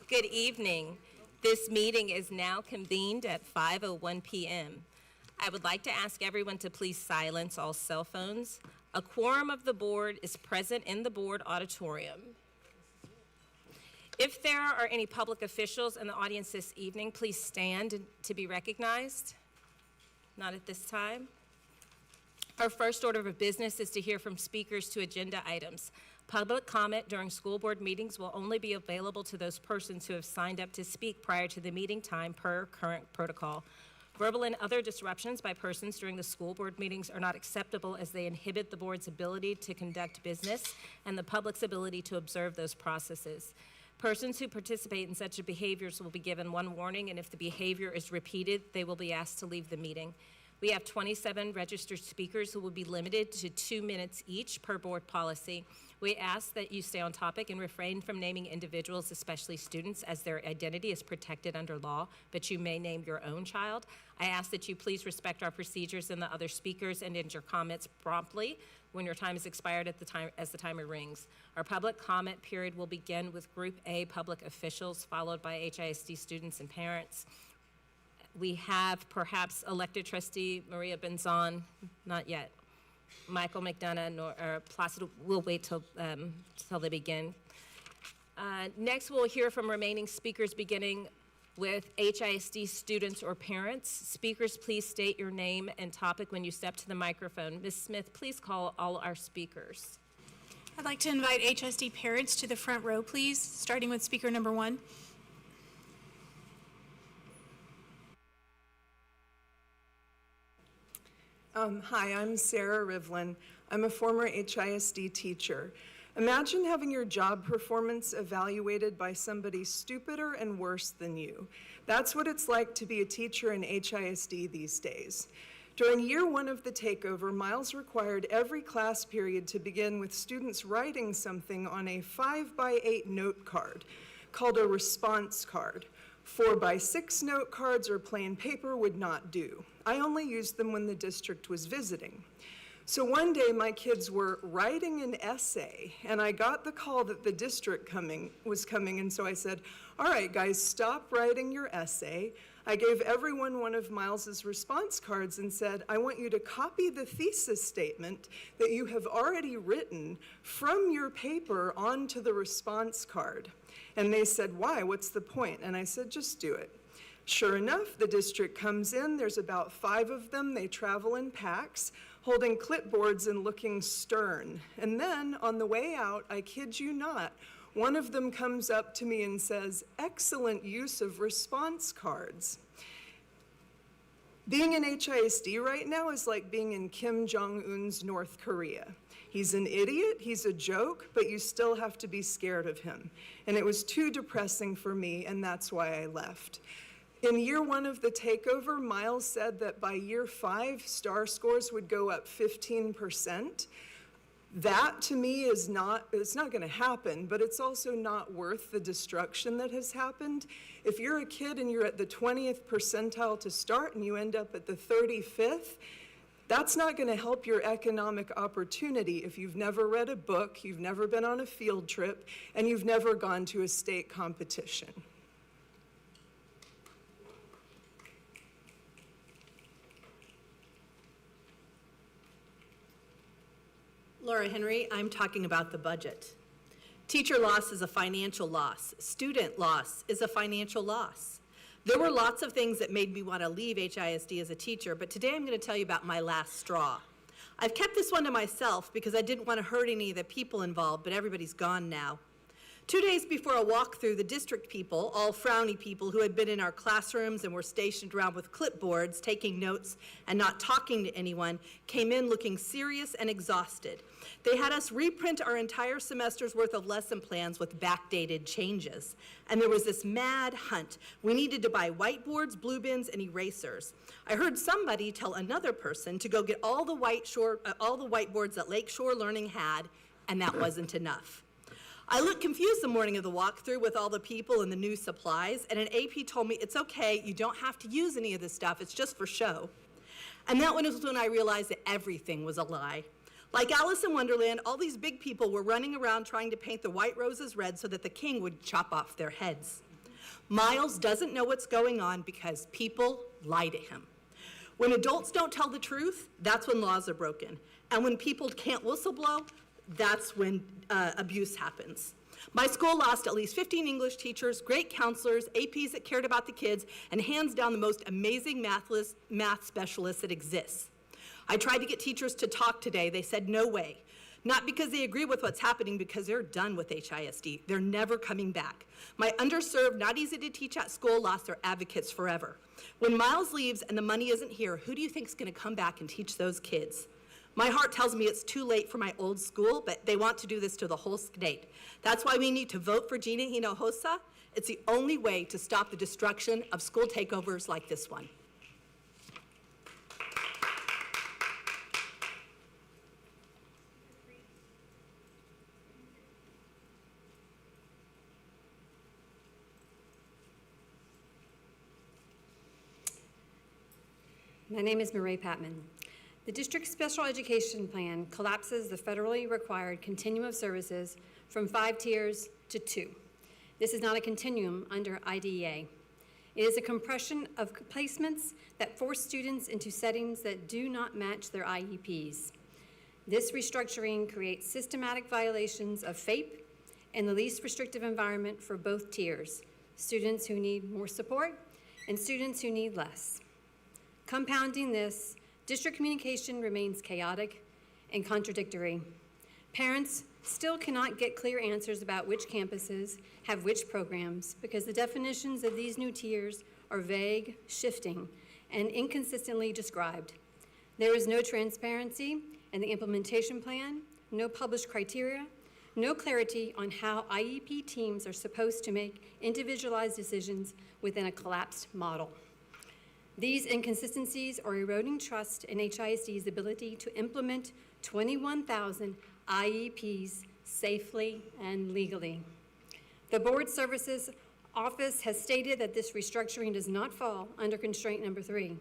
Good evening. This meeting is now convened at 5:01 p.m. I would like to ask everyone to please silence all cell phones. A quorum of the board is present in the board auditorium. If there are any public officials in the audience this evening, please stand to be recognized. Not at this time. Our first order of business is to hear from speakers to agenda items. Public comment during school board meetings will only be available to those persons who have signed up to speak prior to the meeting time per current protocol. Verbal and other disruptions by persons during the school board meetings are not acceptable as they inhibit the board's ability to conduct business and the public's ability to observe those processes. Persons who participate in such behaviors will be given one warning, and if the behavior is repeated, they will be asked to leave the meeting. We have 27 registered speakers who will be limited to 2 minutes each per board policy. We ask that you stay on topic and refrain from naming individuals, especially students, as their identity is protected under law, but you may name your own child. I ask that you please respect our procedures and the other speakers and end your comments promptly when your time is expired as the timer rings. Our public comment period will begin with Group A public officials, followed by HISD students and parents. We have perhaps elected trustee Maria Benzon, not yet. Michael McDonough or Placido, we'll wait till they begin. Next, we'll hear from remaining speakers, beginning with HISD students or parents. Speakers, please state your name and topic when you step to the microphone. Ms. Smith, please call all our speakers. I'd like to invite HISD parents to the front row, please, starting with speaker number 1. Hi, I'm Sarah Rivlin. I'm a former HISD teacher. Imagine having your job performance evaluated by somebody stupider and worse than you. That's what it's like to be a teacher in HISD these days. During year 1 of the takeover, Miles required every class period to begin with students writing something on a 5x8 note card called a response card. 4x6 note cards or plain paper would not do. I only used them when the district was visiting. So one day my kids were writing an essay and I got the call that the district was coming, and so I said, all right guys, stop writing your essay. I gave everyone one of Miles's response cards and said, I want you to copy the thesis statement that you have already written from your paper onto the response card. And they said, why? What's the point? And I said, just do it. Sure enough, the district comes in. There's about 5 of them. They travel in packs, holding clipboards and looking stern. And then on the way out, I kid you not, one of them comes up to me and says, excellent use of response cards. Being in HISD right now is like being in Kim Jong-un's North Korea. He's an idiot, he's a joke, but you still have to be scared of him. And it was too depressing for me, and that's why I left. In year 1 of the takeover, Miles said that by year 5, STAR scores would go up 15%. That to me it's not gonna happen, but it's also not worth the destruction that has happened. If you're a kid and you're at the 20th percentile to start and you end up at the 35th, that's not gonna help your economic opportunity if you've never read a book, you've never been on a field trip, and you've never gone to a state competition. Laura Henry, I'm talking about the budget. Teacher loss is a financial loss. Student loss is a financial loss. There were lots of things that made me want to leave HISD as a teacher, but today I'm going to tell you about my last straw. I've kept this one to myself because I didn't want to hurt any of the people involved, but everybody's gone now. 2 days before a walkthrough, the district people, all frowny people who had been in our classrooms and were stationed around with clipboards, taking notes and not talking to anyone, came in looking serious and exhausted. They had us reprint our entire semester's worth of lesson plans with backdated changes. And there was this mad hunt. We needed to buy whiteboards, blue bins, and erasers. I heard somebody tell another person to go get all the whiteboards that Lakeshore Learning had, and that wasn't enough. I looked confused the morning of the walkthrough with all the people and the new supplies, and an AP told me, it's okay, you don't have to use any of this stuff, it's just for show. And that was when I realized that everything was a lie. Like Alice in Wonderland, all these big people were running around trying to paint the white roses red so that the king would chop off their heads. Miles doesn't know what's going on because people lie to him. When adults don't tell the truth, that's when laws are broken. And when people can't whistleblow, that's when abuse happens. My school lost at least 15 English teachers, great counselors, APs that cared about the kids, and hands down the most amazing math specialists that exists. I tried to get teachers to talk today. They said no way. Not because they agree with what's happening, because they're done with HISD. They're never coming back. My underserved, not easy to teach at school lost their advocates forever. When Miles leaves and the money isn't here, who do you think is going to come back and teach those kids? My heart tells me it's too late for my old school, but they want to do this to the whole state. That's why we need to vote for Gina Hinojosa. It's the only way to stop the destruction of school takeovers like this one. My name is Marie Patman. The district's special education plan collapses the federally required continuum of services from 5 tiers to 2. This is not a continuum under IDEA. It is a compression of placements that force students into settings that do not match their IEPs. This restructuring creates systematic violations of FAPE and the least restrictive environment for both tiers, students who need more support and students who need less. Compounding this, district communication remains chaotic and contradictory. Parents still cannot get clear answers about which campuses have which programs because the definitions of these new tiers are vague, shifting, and inconsistently described. There is no transparency in the implementation plan, no published criteria, no clarity on how IEP teams are supposed to make individualized decisions within a collapsed model. These inconsistencies are eroding trust in HISD's ability to implement 21,000 IEPs safely and legally. The Board Services Office has stated that this restructuring does not fall under constraint number 3.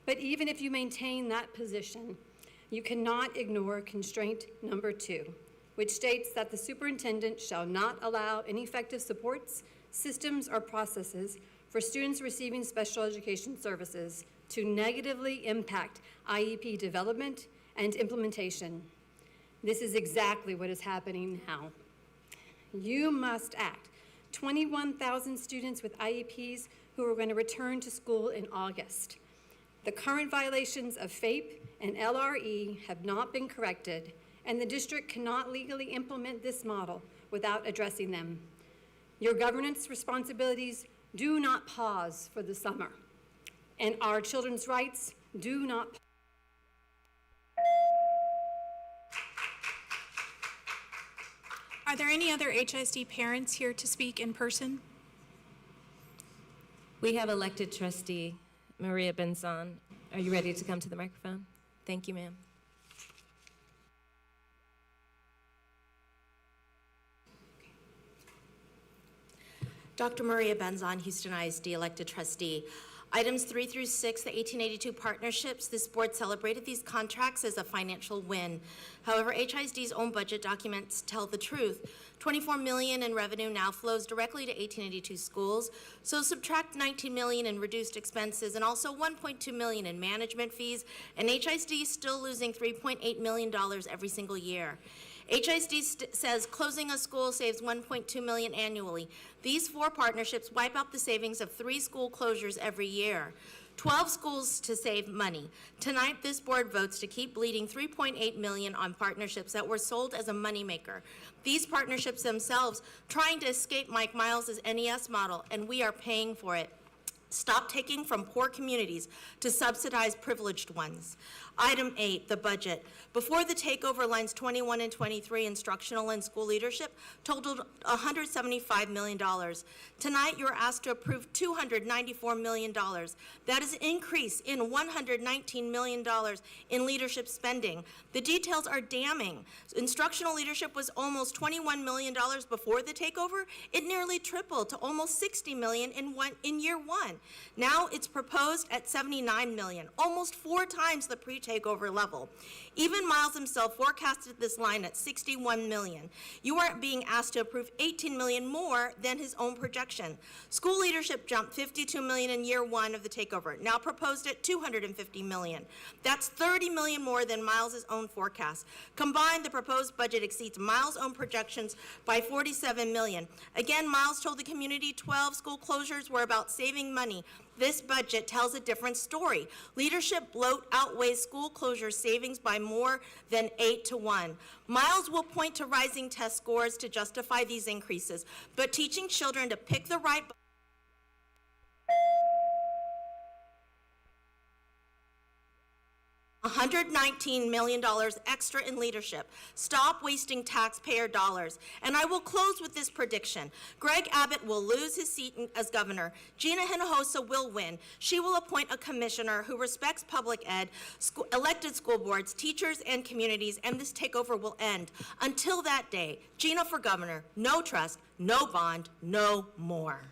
But even if you maintain that position, you cannot ignore constraint number 2, which states that the superintendent shall not allow ineffective supports, systems, or processes for students receiving special education services to negatively impact IEP development and implementation. This is exactly what is happening now. You must act. 21,000 students with IEPs who are going to return to school in August. The current violations of FAPE and LRE have not been corrected, and the district cannot legally implement this model without addressing them. Your governance responsibilities do not pause for the summer, and our children's rights do not pause. Are there any other HISD parents here to speak in person? We have elected trustee Maria Benzon. Are you ready to come to the microphone? Thank you, ma'am. Dr. Maria Benzon, Houston ISD elected trustee. Items 3 through 6, the 1882 partnerships, this board celebrated these contracts as a financial win. However, HISD's own budget documents tell the truth. $24 million in revenue now flows directly to 1882 schools, so subtract $19 million in reduced expenses and also $1.2 million in management fees, and HISD is still losing $3.8 million every single year. HISD says closing a school saves $1.2 million annually. These 4 partnerships wipe out the savings of 3 school closures every year. 12 schools to save money. Tonight, this board votes to keep bleeding $3.8 million on partnerships that were sold as a moneymaker. These partnerships themselves trying to escape Mike Miles' NES model, and we are paying for it. Stop taking from poor communities to subsidize privileged ones. Item 8, the budget. Before the takeover, lines 21 and 23, instructional and school leadership, totaled $175 million. Tonight, you're asked to approve $294 million. That is an increase in $119 million in leadership spending. The details are damning. Instructional leadership was almost $21 million before the takeover. It nearly tripled to almost $60 million in year 1. Now it's proposed at $79 million, almost 4 times the pre-takeover level. Even Miles himself forecasted this line at $61 million. You are being asked to approve $18 million more than his own projection. School leadership jumped $52 million in year 1 of the takeover, now proposed at $250 million. That's $30 million more than Miles' own forecast. Combined, the proposed budget exceeds Miles' own projections by $47 million. Again, Miles told the community 12 school closures were about saving money. This budget tells a different story. Leadership bloat outweighs school closure savings by more than 8-to-1. Miles will point to rising test scores to justify these increases, but teaching children to pick the right $119 million extra in leadership. Stop wasting taxpayer dollars. And I will close with this prediction. Greg Abbott will lose his seat as governor. Gina Hinojosa will win. She will appoint a commissioner who respects public ed, elected school boards, teachers, and communities, and this takeover will end. Until that day, Gina for governor, no trust, no bond, no more.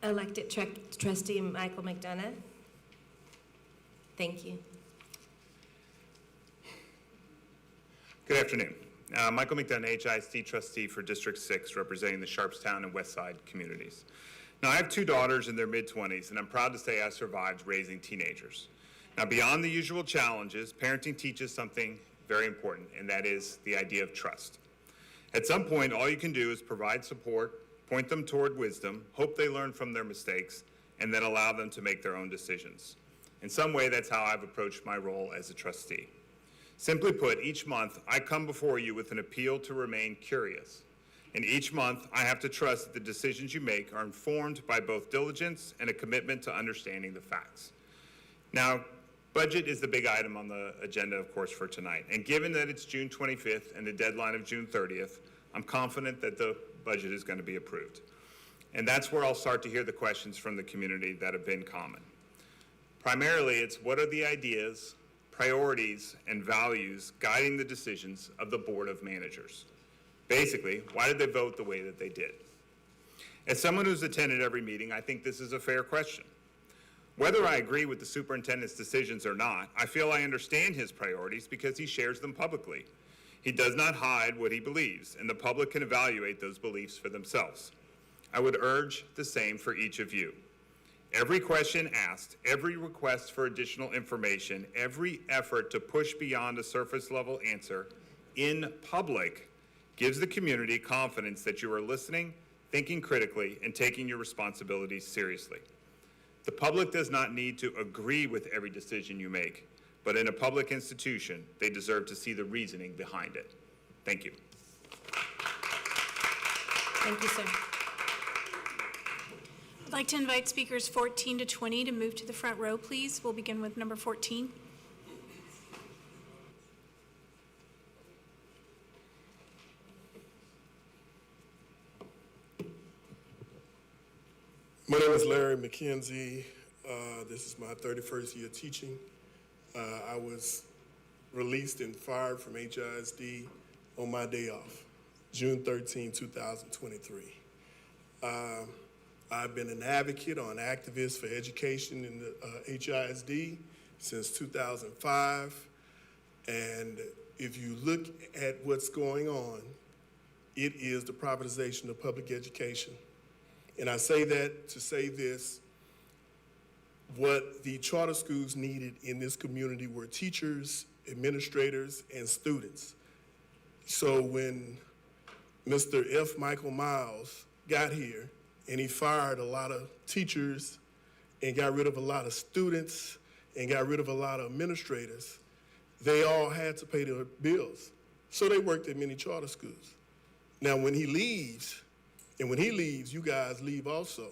Elected Trustee Michael McDonough. Thank you. Good afternoon. Michael McDonough, HISD trustee for District 6, representing the Sharpstown and West Side communities. Now, I have 2 daughters in their mid-20s, and I'm proud to say I survived raising teenagers. Now, beyond the usual challenges, parenting teaches something very important, and that is the idea of trust. At some point, all you can do is provide support, point them toward wisdom, hope they learn from their mistakes, and then allow them to make their own decisions. In some way, that's how I've approached my role as a trustee. Simply put, each month, I come before you with an appeal to remain curious. And each month, I have to trust that the decisions you make are informed by both diligence and a commitment to understanding the facts. Now, budget is the big item on the agenda, of course, for tonight. And given that it's June 25th and the deadline of June 30th, I'm confident that the budget is going to be approved. And that's where I'll start to hear the questions from the community that have been common. Primarily, it's what are the ideas, priorities, and values guiding the decisions of the Board of Managers? Basically, why did they vote the way that they did? As someone who's attended every meeting, I think this is a fair question. Whether I agree with the superintendent's decisions or not, I feel I understand his priorities because he shares them publicly. He does not hide what he believes, and the public can evaluate those beliefs for themselves. I would urge the same for each of you. Every question asked, every request for additional information, every effort to push beyond a surface-level answer in public gives the community confidence that you are listening, thinking critically, and taking your responsibilities seriously. The public does not need to agree with every decision you make, but in a public institution, they deserve to see the reasoning behind it. Thank you. Thank you, sir. I'd like to invite speakers 14 to 20 to move to the front row, please. We'll begin with number 14. My name is Larry McKenzie. This is my 31st year teaching. I was released and fired from HISD on my day off, June 13, 2023. I've been an advocate or an activist for education in the HISD since 2005. And if you look at what's going on, it is the privatization of public education. And I say that to say this: what the charter schools needed in this community were teachers, administrators, and students. So when Mr. F. Michael Miles got here and he fired a lot of teachers and got rid of a lot of students and got rid of a lot of administrators, they all had to pay their bills. So they worked at many charter schools. Now when he leaves, and when he leaves, you guys leave also,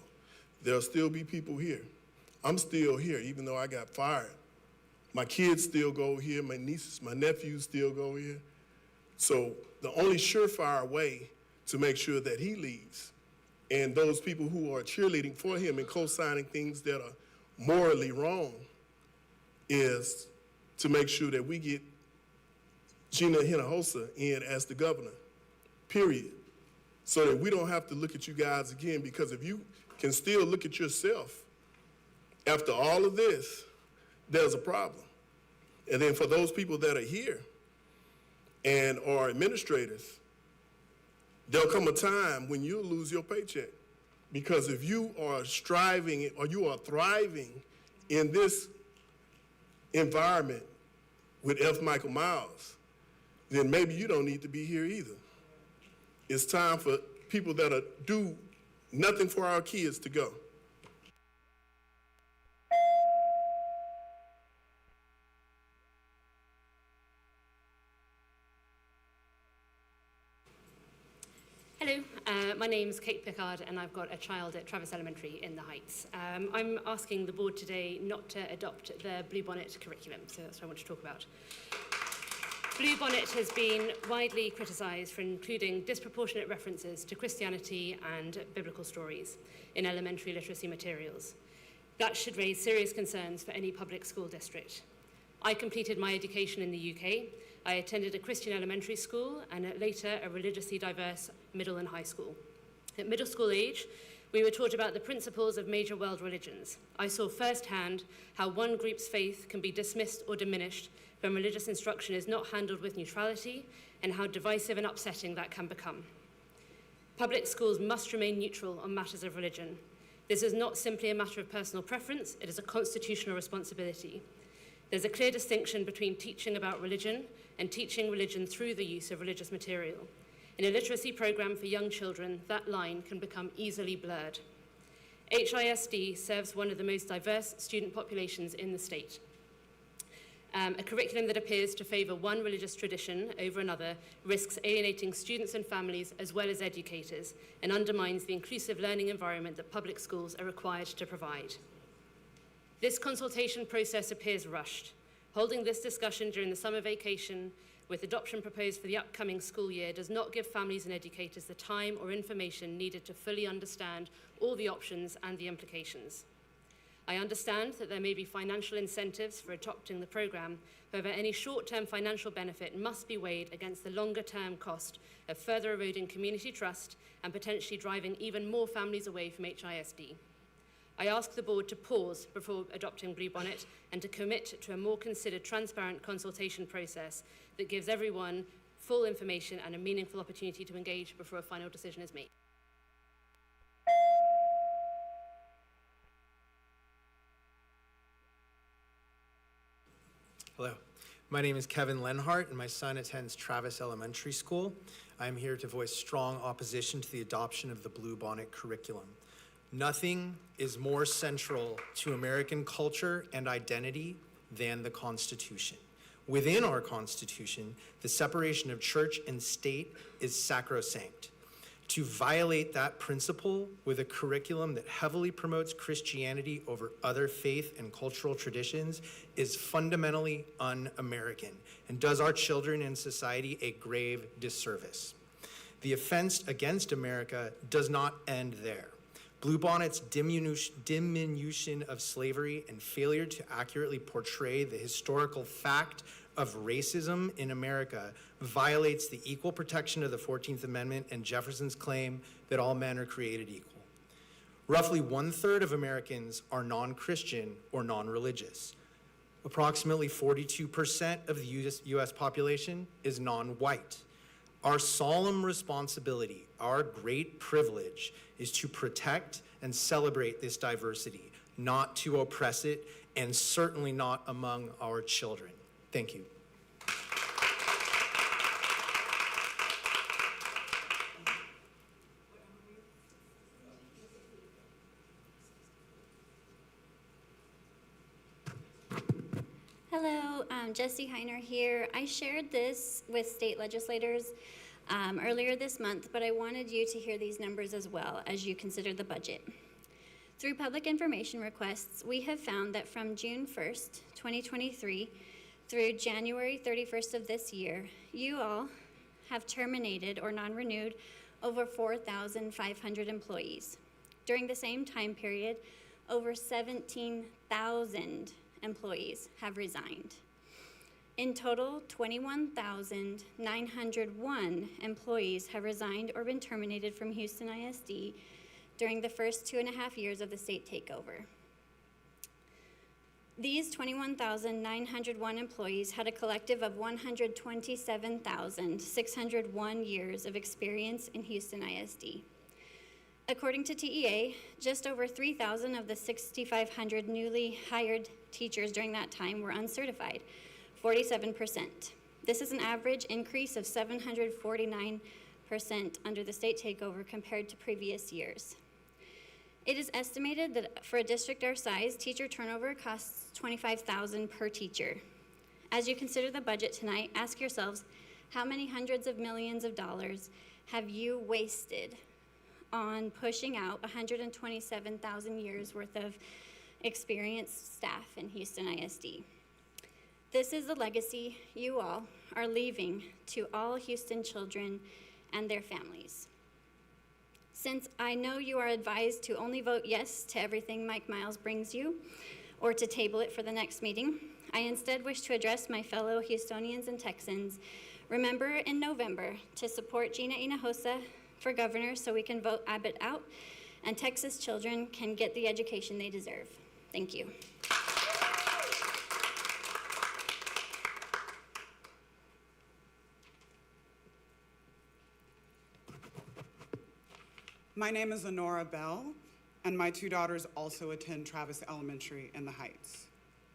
there'll still be people here. I'm still here, even though I got fired. My kids still go here, my nieces, my nephews still go here. So the only surefire way to make sure that he leaves, and those people who are cheerleading for him and co-signing things that are morally wrong, is to make sure that we get Gina Hinojosa in as the governor, period. so that we don't have to look at you guys again, because if you can still look at yourself after all of this, there's a problem. And then for those people that are here and are administrators, there'll come a time when you'll lose your paycheck. Because if you are striving or you are thriving in this environment with F. Michael Miles, then maybe you don't need to be here either. It's time for people that do nothing for our kids to go. Hello, my name's Kate Pickard, and I've got a child at Travis Elementary in the Heights. I'm asking the board today not to adopt the Bluebonnet curriculum, so that's what I want to talk about. Bluebonnet has been widely criticised for including disproportionate references to Christianity and biblical stories in elementary literacy materials. That should raise serious concerns for any public school district. I completed my education in the UK. I attended a Christian elementary school and later a religiously diverse middle and high school. At middle school age, we were taught about the principles of major world religions. I saw firsthand how one group's faith can be dismissed or diminished when religious instruction is not handled with neutrality, and how divisive and upsetting that can become. Public schools must remain neutral on matters of religion. This is not simply a matter of personal preference, it is a constitutional responsibility. There's a clear distinction between teaching about religion and teaching religion through the use of religious material. In a literacy program for young children, that line can become easily blurred. HISD serves one of the most diverse student populations in the state. A curriculum that appears to favour one religious tradition over another risks alienating students and families as well as educators, and undermines the inclusive learning environment that public schools are required to provide. This consultation process appears rushed. Holding this discussion during the summer vacation with adoption proposed for the upcoming school year does not give families and educators the time or information needed to fully understand all the options and the implications. I understand that there may be financial incentives for adopting the programme. However, any short-term financial benefit must be weighed against the longer-term cost of further eroding community trust and potentially driving even more families away from HISD. I ask the board to pause before adopting Bluebonnet and to commit to a more considered, transparent consultation process that gives everyone full information and a meaningful opportunity to engage before a final decision is made. Hello, my name is Kevin Lenhart, and my son attends Travis Elementary School. I'm here to voice strong opposition to the adoption of the Bluebonnet curriculum. Nothing is more central to American culture and identity than the Constitution. Within our Constitution, the separation of church and state is sacrosanct. To violate that principle with a curriculum that heavily promotes Christianity over other faith and cultural traditions is fundamentally un-American and does our children and society a grave disservice. The offense against America does not end there. Bluebonnet's diminution of slavery and failure to accurately portray the historical fact of racism in America violates the equal protection of the 14th Amendment and Jefferson's claim that all men are created equal. Roughly 1/3 of Americans are non-Christian or non-religious. Approximately 42% of the US population is non-white. Our solemn responsibility, our great privilege, is to protect and celebrate this diversity, not to oppress it, and certainly not among our children. Thank you. Hello, Jesse Heiner here. I shared this with state legislators earlier this month, but I wanted you to hear these numbers as well as you consider the budget. Through public information requests, we have found that from June 1st, 2023, through January 31st of this year, you all have terminated or non-renewed over 4,500 employees. During the same time period, over 17,000 employees have resigned. In total, 21,901 employees have resigned or been terminated from Houston ISD during the first 2.5 years of the state takeover. These 21,901 employees had a collective of 127,601 years of experience in Houston ISD. According to TEA, just over 3,000 of the 6,500 newly hired teachers during that time were uncertified, 47%. This is an average increase of 749% under the state takeover compared to previous years. It is estimated that for a district our size, teacher turnover costs $25,000 per teacher. As you consider the budget tonight, ask yourselves, how many hundreds of millions of dollars have you wasted on pushing out 127,000 years worth of experienced staff in Houston ISD? This is the legacy you all are leaving to all Houston children and their families. Since I know you are advised to only vote yes to everything Mike Miles brings you, or to table it for the next meeting, I instead wish to address my fellow Houstonians and Texans. Remember in November to support Gina Hinojosa for governor so we can vote Abbott out and Texas children can get the education they deserve. Thank you. My name is Honora Bell, and my two daughters also attend Travis Elementary in the Heights.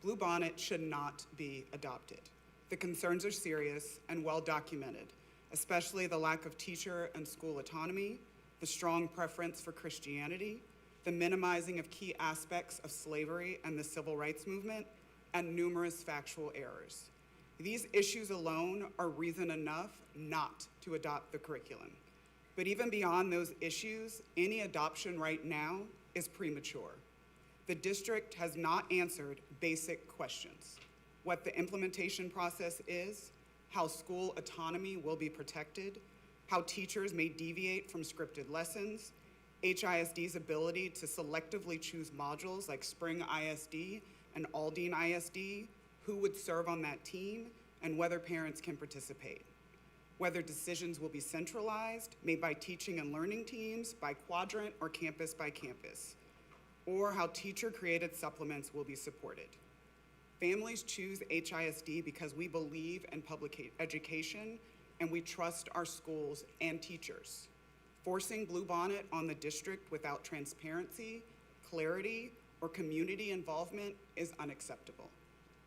Bluebonnet should not be adopted. The concerns are serious and well documented, especially the lack of teacher and school autonomy, the strong preference for Christianity, the minimizing of key aspects of slavery and the civil rights movement, and numerous factual errors. These issues alone are reason enough not to adopt the curriculum. But even beyond those issues, any adoption right now is premature. The district has not answered basic questions: what the implementation process is, how school autonomy will be protected, how teachers may deviate from scripted lessons, HISD's ability to selectively choose modules like Spring ISD and Aldine ISD, who would serve on that team, and whether parents can participate. Whether decisions will be centralized, made by teaching and learning teams, by quadrant, or campus by campus, or how teacher-created supplements will be supported. Families choose HISD because we believe in public education and we trust our schools and teachers. Forcing Bluebonnet on the district without transparency, clarity, or community involvement is unacceptable.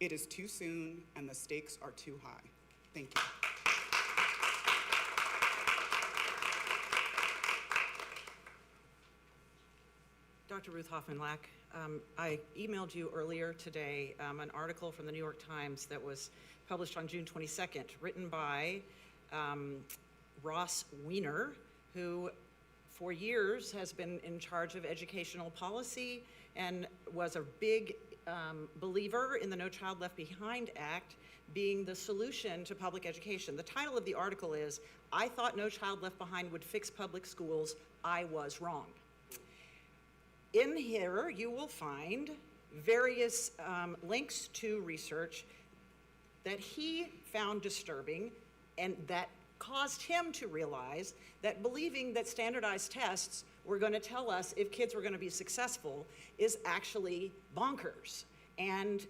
It is too soon and the stakes are too high. Thank you. Dr. Ruth Hoffman-Lack, I emailed you earlier today an article from the New York Times that was published on June 22nd, written by Ross Weiner, who for years has been in charge of educational policy and was a big believer in the No Child Left Behind Act being the solution to public education. The title of the article is, "I thought No Child Left Behind would fix public schools. I was wrong." In here, you will find various links to research that he found disturbing and that caused him to realize that believing that standardized tests were going to tell us if kids were going to be successful is actually bonkers. And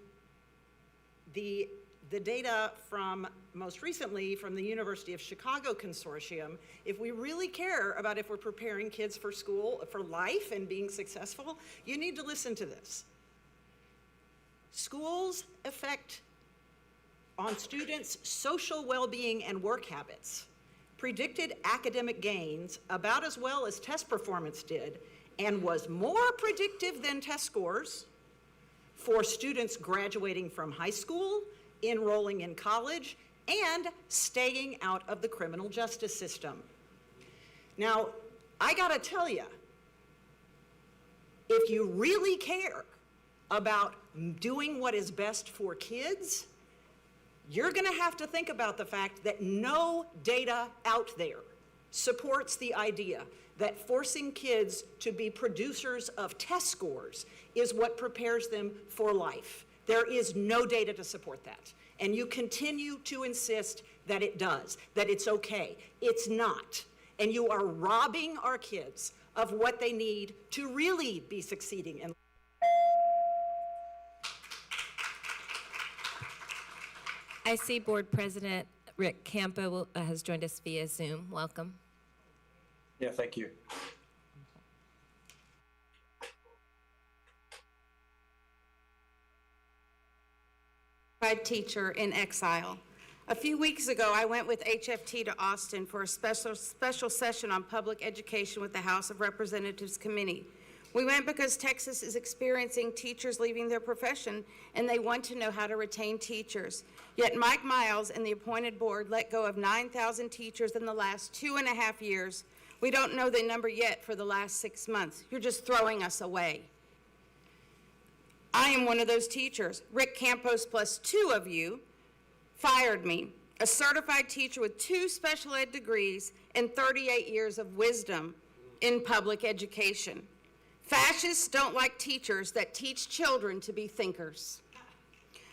the data from, most recently, from the University of Chicago Consortium, if we really care about if we're preparing kids for school, for life and being successful, you need to listen to this. Schools' effect on students' social well-being and work habits predicted academic gains about as well as test performance did, and was more predictive than test scores for students graduating from high school, enrolling in college, and staying out of the criminal justice system. Now, I gotta tell you, if you really care about doing what is best for kids, you're gonna have to think about the fact that no data out there supports the idea that forcing kids to be producers of test scores is what prepares them for life. There is no data to support that. And you continue to insist that it does, that it's okay. It's not. And you are robbing our kids of what they need to really be succeeding in life. I see Board President Rick Campo has joined us via Zoom. Welcome. Yeah, thank you. Teacher in exile. A few weeks ago, I went with HFT to Austin for a special session on public education with the House of Representatives Committee. We went because Texas is experiencing teachers leaving their profession, and they want to know how to retain teachers. Yet Mike Miles and the appointed board let go of 9,000 teachers in the last 2.5 years. We don't know the number yet for the last 6 months. You're just throwing us away. I am one of those teachers. Rick Campos plus 2 of you fired me, a certified teacher with 2 special ed degrees and 38 years of wisdom in public education. Fascists don't like teachers that teach children to be thinkers.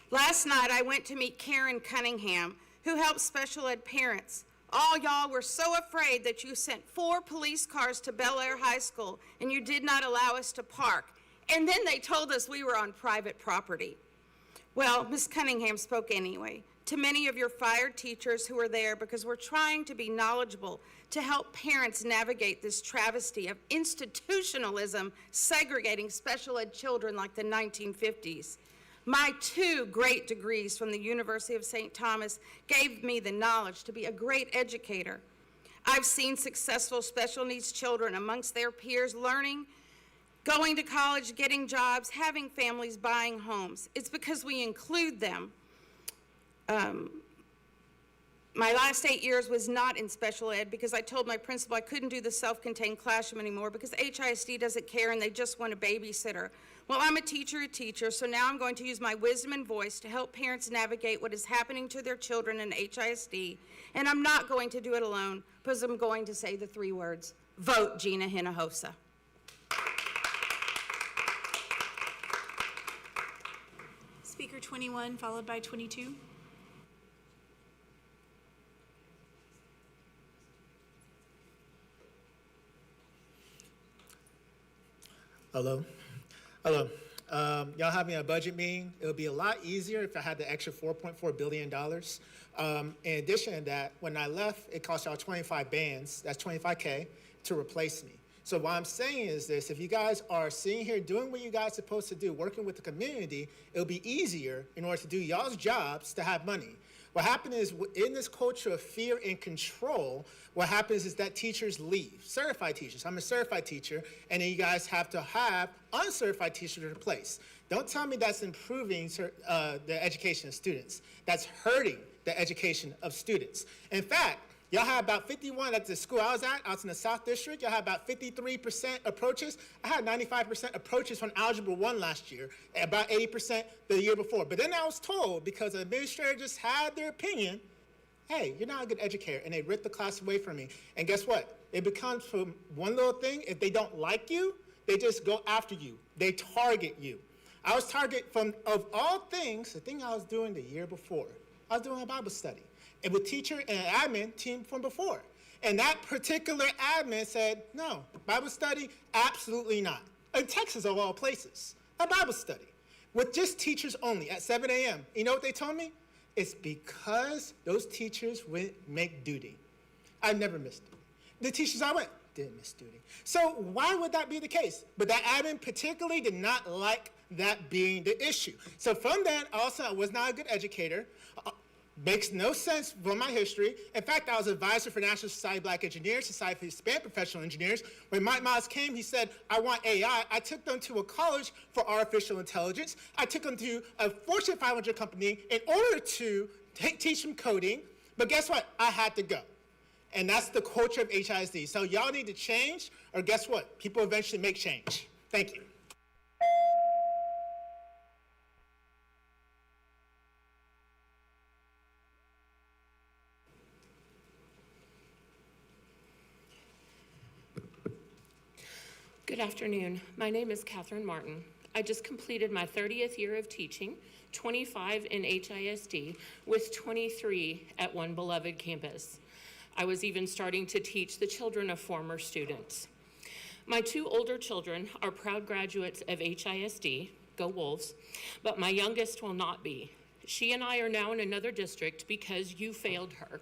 Last night, I went to meet Karen Cunningham, who helps special ed parents. All y'all were so afraid that you sent 4 police cars to Bel Air High School and you did not allow us to park. And then they told us we were on private property. Well, Ms. Cunningham spoke anyway. To many of your fired teachers who are there because we're trying to be knowledgeable to help parents navigate this travesty of institutionalism segregating special ed children like the 1950s. My 2 great degrees from the University of St. Thomas gave me the knowledge to be a great educator. I've seen successful special needs children amongst their peers learning, going to college, getting jobs, having families, buying homes. It's because we include them. My last 8 years was not in special ed because I told my principal I couldn't do the self-contained classroom anymore because HISD doesn't care and they just want a babysitter. Well, I'm a teacher, so now I'm going to use my wisdom and voice to help parents navigate what is happening to their children in HISD, and I'm not going to do it alone because I'm going to say the 3 words, vote Gina Hinojosa. Speaker 21, followed by 22. Hello. Y'all having a budget meeting? It would be a lot easier if I had the extra $4.4 billion. In addition to that, when I left, it cost y'all 25 bands, that's 25K, to replace me. So what I'm saying is this: if you guys are sitting here doing what you guys are supposed to do, working with the community, it'll be easier in order to do y'all's jobs to have money. What happened is, in this culture of fear and control, what happens is that teachers leave, certified teachers. I'm a certified teacher, and then you guys have to have uncertified teachers to replace. Don't tell me that's improving the education of students. That's hurting the education of students. In fact, y'all had about 51 at the school I was in the South District. Y'all had about 53% approaches. I had 95% approaches from Algebra 1 last year, and about 80% the year before. But then I was told, because the administrator just had their opinion, hey, you're not a good educator, and they ripped the class away from me. And guess what? It becomes from one little thing. If they don't like you, they just go after you. They target you. I was targeted from, of all things, the thing I was doing the year before. I was doing a Bible study. And with teacher and an admin team from before. And that particular admin said, no, Bible study, absolutely not. In Texas, of all places, a Bible study with just teachers only at 7 a.m. You know what they told me? It's because those teachers went make duty. I never missed duty. The teachers I went didn't miss duty. So why would that be the case? But that admin particularly did not like that being the issue. So from then, also, I was not a good educator. Makes no sense from my history. In fact, I was advisor for National Society of Black Engineers, Society for Hispanic Professional Engineers. When Mike Miles came, he said, I want AI. I took them to a college for artificial intelligence. I took them to a Fortune 500 company in order to teach them coding. But guess what? I had to go. And that's the culture of HISD. So y'all need to change, or guess what? People eventually make change. Thank you. Good afternoon. My name is Catherine Martin. I just completed my 30th year of teaching, 25 in HISD, with 23 at One Beloved campus. I was even starting to teach the children of former students. My two older children are proud graduates of HISD, go Wolves, but my youngest will not be. She and I are now in another district because you failed her.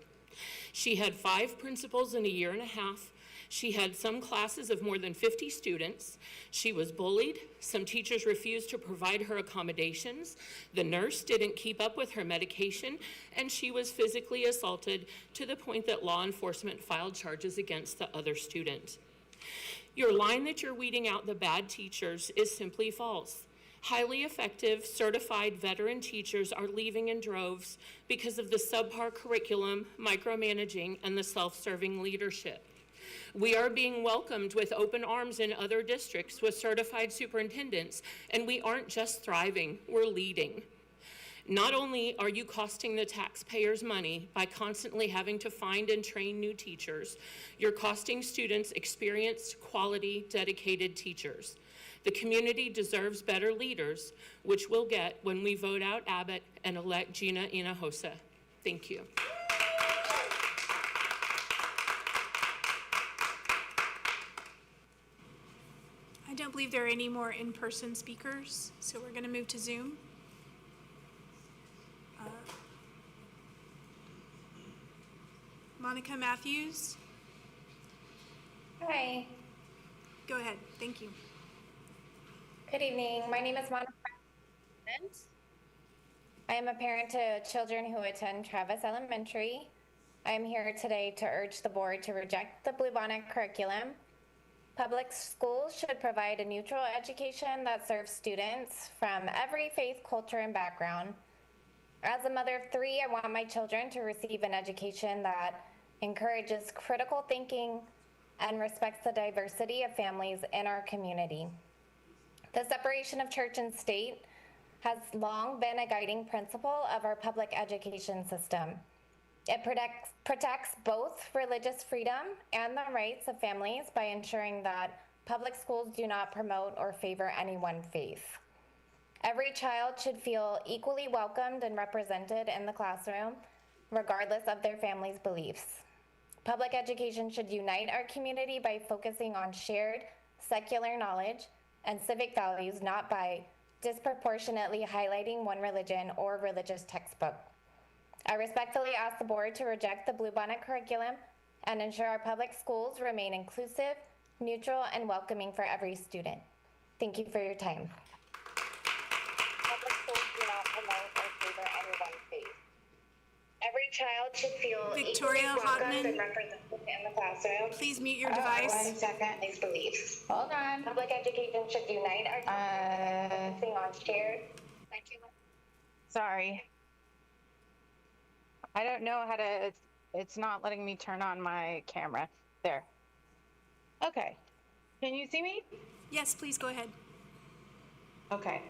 She had 5 principals in a year and a half. She had some classes of more than 50 students. She was bullied. Some teachers refused to provide her accommodations. The nurse didn't keep up with her medication, and she was physically assaulted to the point that law enforcement filed charges against the other student. Your line that you're weeding out the bad teachers is simply false. Highly effective, certified veteran teachers are leaving in droves because of the subpar curriculum, micromanaging, and the self-serving leadership. We are being welcomed with open arms in other districts with certified superintendents, and we aren't just thriving, we're leading. Not only are you costing the taxpayers money by constantly having to find and train new teachers, you're costing students experienced, quality, dedicated teachers. The community deserves better leaders, which we'll get when we vote out Abbott and elect Gina Hinojosa. Thank you. I don't believe there are any more in-person speakers, so we're going to move to Zoom. Monica Matthews, Hi, go ahead. Thank you. good evening. My name is Monica. I am a parent to children who attend Travis Elementary. I am here today to urge the board to reject the Bluebonnet curriculum. Public schools should provide a neutral education that serves students from every faith, culture, and background. As a mother of 3, I want my children to receive an education that encourages critical thinking and respects the diversity of families in our community. The separation of church and state has long been a guiding principle of our public education system. It protects both religious freedom and the rights of families by ensuring that public schools do not promote or favor any one faith. Every child should feel equally welcomed and represented in the classroom, regardless of their family's beliefs. Public education should unite our community by focusing on shared secular knowledge and civic values, not by disproportionately highlighting one religion or religious textbook. I respectfully ask the board to reject the Bluebonnet curriculum and ensure our public schools remain inclusive, neutral, and welcoming for every student. Thank you for your time. Public schools do not promote or favor any one faith. Every child should feel Victoria equally welcomed Hotman. and represented in the classroom. Please mute your device. 1 second. These beliefs. Hold on. Public education should unite our focusing on shared. Sorry. I don't know how to, it's not letting me turn on my camera. There. Okay. Can you see me? Yes, please go ahead. Okay.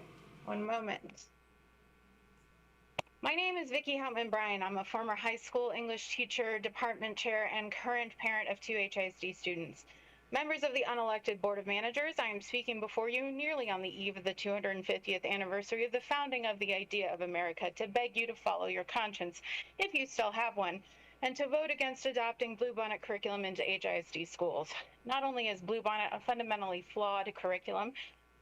One moment. My name is Vicki Houtman Bryan. I'm a former high school English teacher, department chair, and current parent of 2 HISD students. Members of the unelected Board of Managers, I am speaking before you nearly on the eve of the 250th anniversary of the founding of the idea of America to beg you to follow your conscience, if you still have one, and to vote against adopting Bluebonnet curriculum into HISD schools. Not only is Bluebonnet a fundamentally flawed curriculum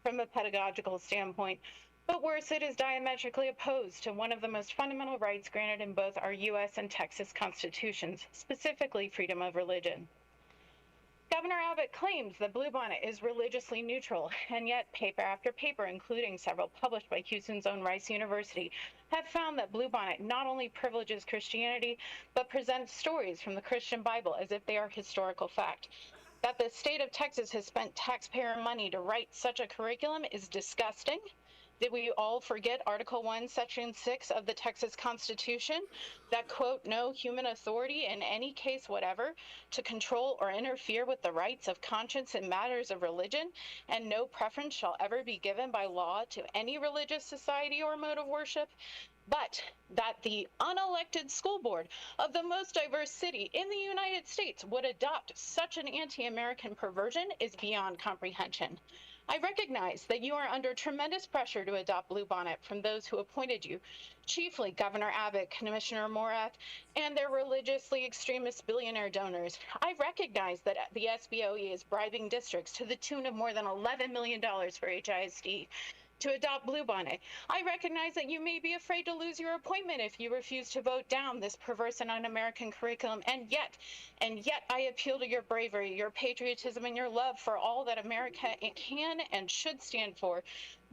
from a pedagogical standpoint, but worse, it is diametrically opposed to one of the most fundamental rights granted in both our U.S. and Texas constitutions, specifically freedom of religion. Governor Abbott claims that Bluebonnet is religiously neutral, and yet paper after paper, including several published by Houston's own Rice University, have found that Bluebonnet not only privileges Christianity, but presents stories from the Christian Bible as if they are historical fact. That the state of Texas has spent taxpayer money to write such a curriculum is disgusting. Did we all forget Article 1, Section 6 of the Texas Constitution that, quote, no human authority in any case whatever to control or interfere with the rights of conscience in matters of religion, and no preference shall ever be given by law to any religious society or mode of worship? But that the unelected school board of the most diverse city in the United States would adopt such an anti-American perversion is beyond comprehension. I recognize that you are under tremendous pressure to adopt Bluebonnet from those who appointed you, chiefly Governor Abbott, Commissioner Morath, and their religiously extremist billionaire donors. I recognize that the SBOE is bribing districts to the tune of more than $11 million for HISD to adopt Bluebonnet. I recognize that you may be afraid to lose your appointment if you refuse to vote down this perverse and un-American curriculum, and yet I appeal to your bravery, your patriotism, and your love for all that America can and should stand for.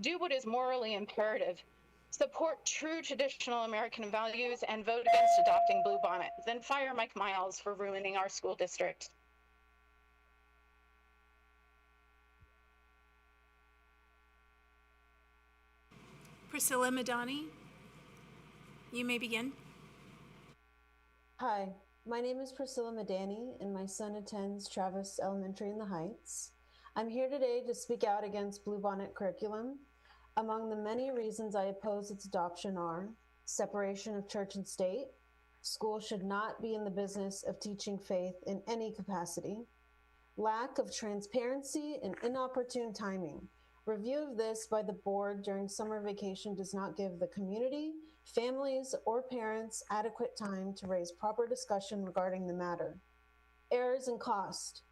Do what is morally imperative. Support true traditional American values and vote against adopting Bluebonnet. Then fire Mike Miles for ruining our school district. Priscilla Madani, you may begin. Hi, my name is Priscilla Madani, and my son attends Travis Elementary in the Heights. I'm here today to speak out against Bluebonnet curriculum. Among the many reasons I oppose its adoption are separation of church and state. Schools should not be in the business of teaching faith in any capacity. Lack of transparency and inopportune timing. Review of this by the board during summer vacation does not give the community, families, or parents adequate time to raise proper discussion regarding the matter. Errors in cost.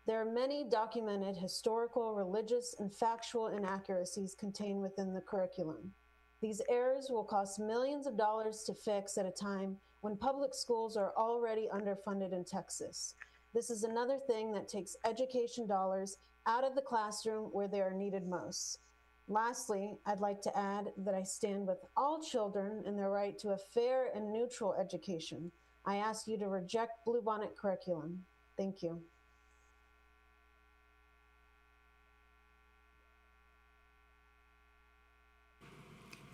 There are many documented historical, religious, and factual inaccuracies contained within the curriculum. These errors will cost millions of dollars to fix at a time when public schools are already underfunded in Texas. This is another thing that takes education dollars out of the classroom where they are needed most. Lastly, I'd like to add that I stand with all children in their right to a fair and neutral education. I ask you to reject Bluebonnet curriculum. Thank you.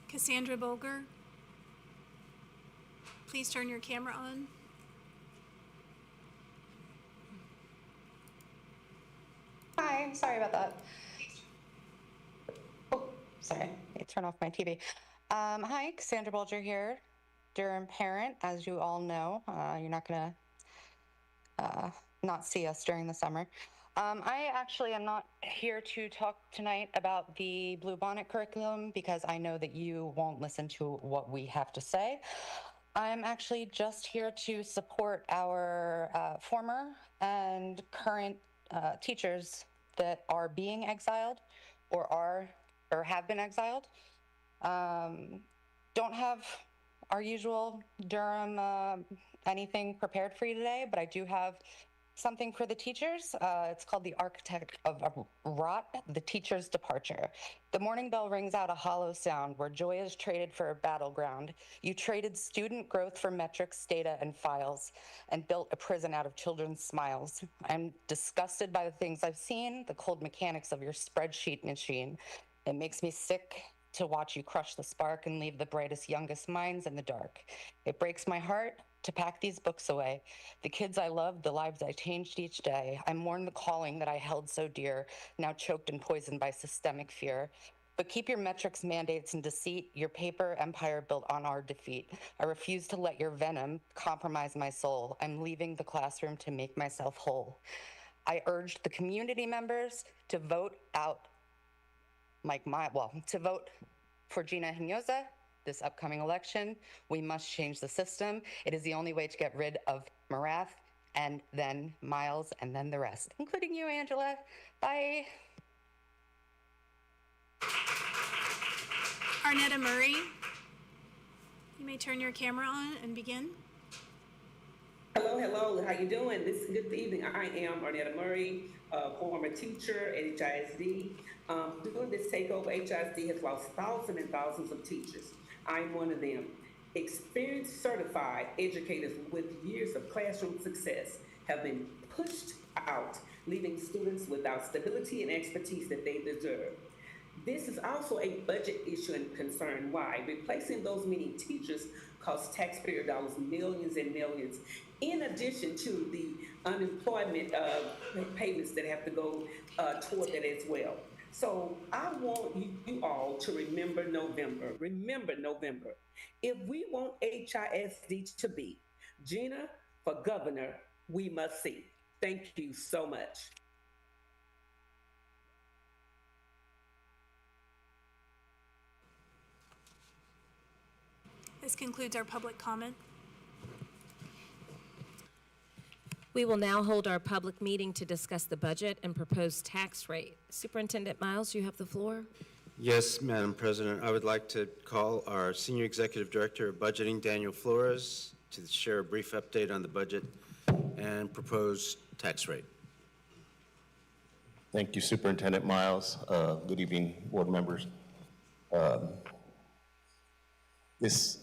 Cassandra Bolger, please turn your camera on. Hi, sorry about that. Oh, sorry, I turn off my TV. Hi, Cassandra Bulger here, Durham parent. As you all know, you're not gonna not see us during the summer. I actually am not here to talk tonight about the Bluebonnet curriculum because I know that you won't listen to what we have to say. I'm actually just here to support our former and current teachers that are being exiled or have been exiled. Don't have our usual Durham anything prepared for you today, but I do have something for the teachers. It's called The Architect of Rot, The Teacher's Departure. The morning bell rings out a hollow sound where joy is traded for a battleground. You traded student growth for metrics, data, and files, and built a prison out of children's smiles. I'm disgusted by the things I've seen, the cold mechanics of your spreadsheet machine. It makes me sick to watch you crush the spark and leave the brightest, youngest minds in the dark. It breaks my heart to pack these books away. The kids I loved, the lives I changed each day. I mourn the calling that I held so dear, now choked and poisoned by systemic fear. But keep your metrics, mandates, and deceit, your paper empire built on our defeat. I refuse to let your venom compromise my soul. I'm leaving the classroom to make myself whole. I urged the community members to vote out to vote for Gina Hinojosa this upcoming election. We must change the system. It is the only way to get rid of Morath and then Miles and then the rest, including you, Angela. Bye. Arnetta Murray, you may turn your camera on and begin. Hello, how you doing? Good evening. I am Arnetta Murray, former teacher at HISD. During this takeover, HISD has lost thousands and thousands of teachers. I'm one of them. Experienced, certified educators with years of classroom success have been pushed out, leaving students without stability and expertise that they deserve. This is also a budget issue and concern. Why? Replacing those many teachers costs taxpayer dollars millions and millions, in addition to the unemployment payments that have to go toward that as well. So I want you all to remember November. Remember November. If we want HISD to be Gina for governor, we must see. Thank you so much. This concludes our public comment. We will now hold our public meeting to discuss the budget and proposed tax rate. Superintendent Miles, you have the floor. Yes, Madam President. I would like to call our Senior Executive Director of Budgeting, Daniel Flores, to share a brief update on the budget and proposed tax rate. Thank you, Superintendent Miles. Good evening, board members. This,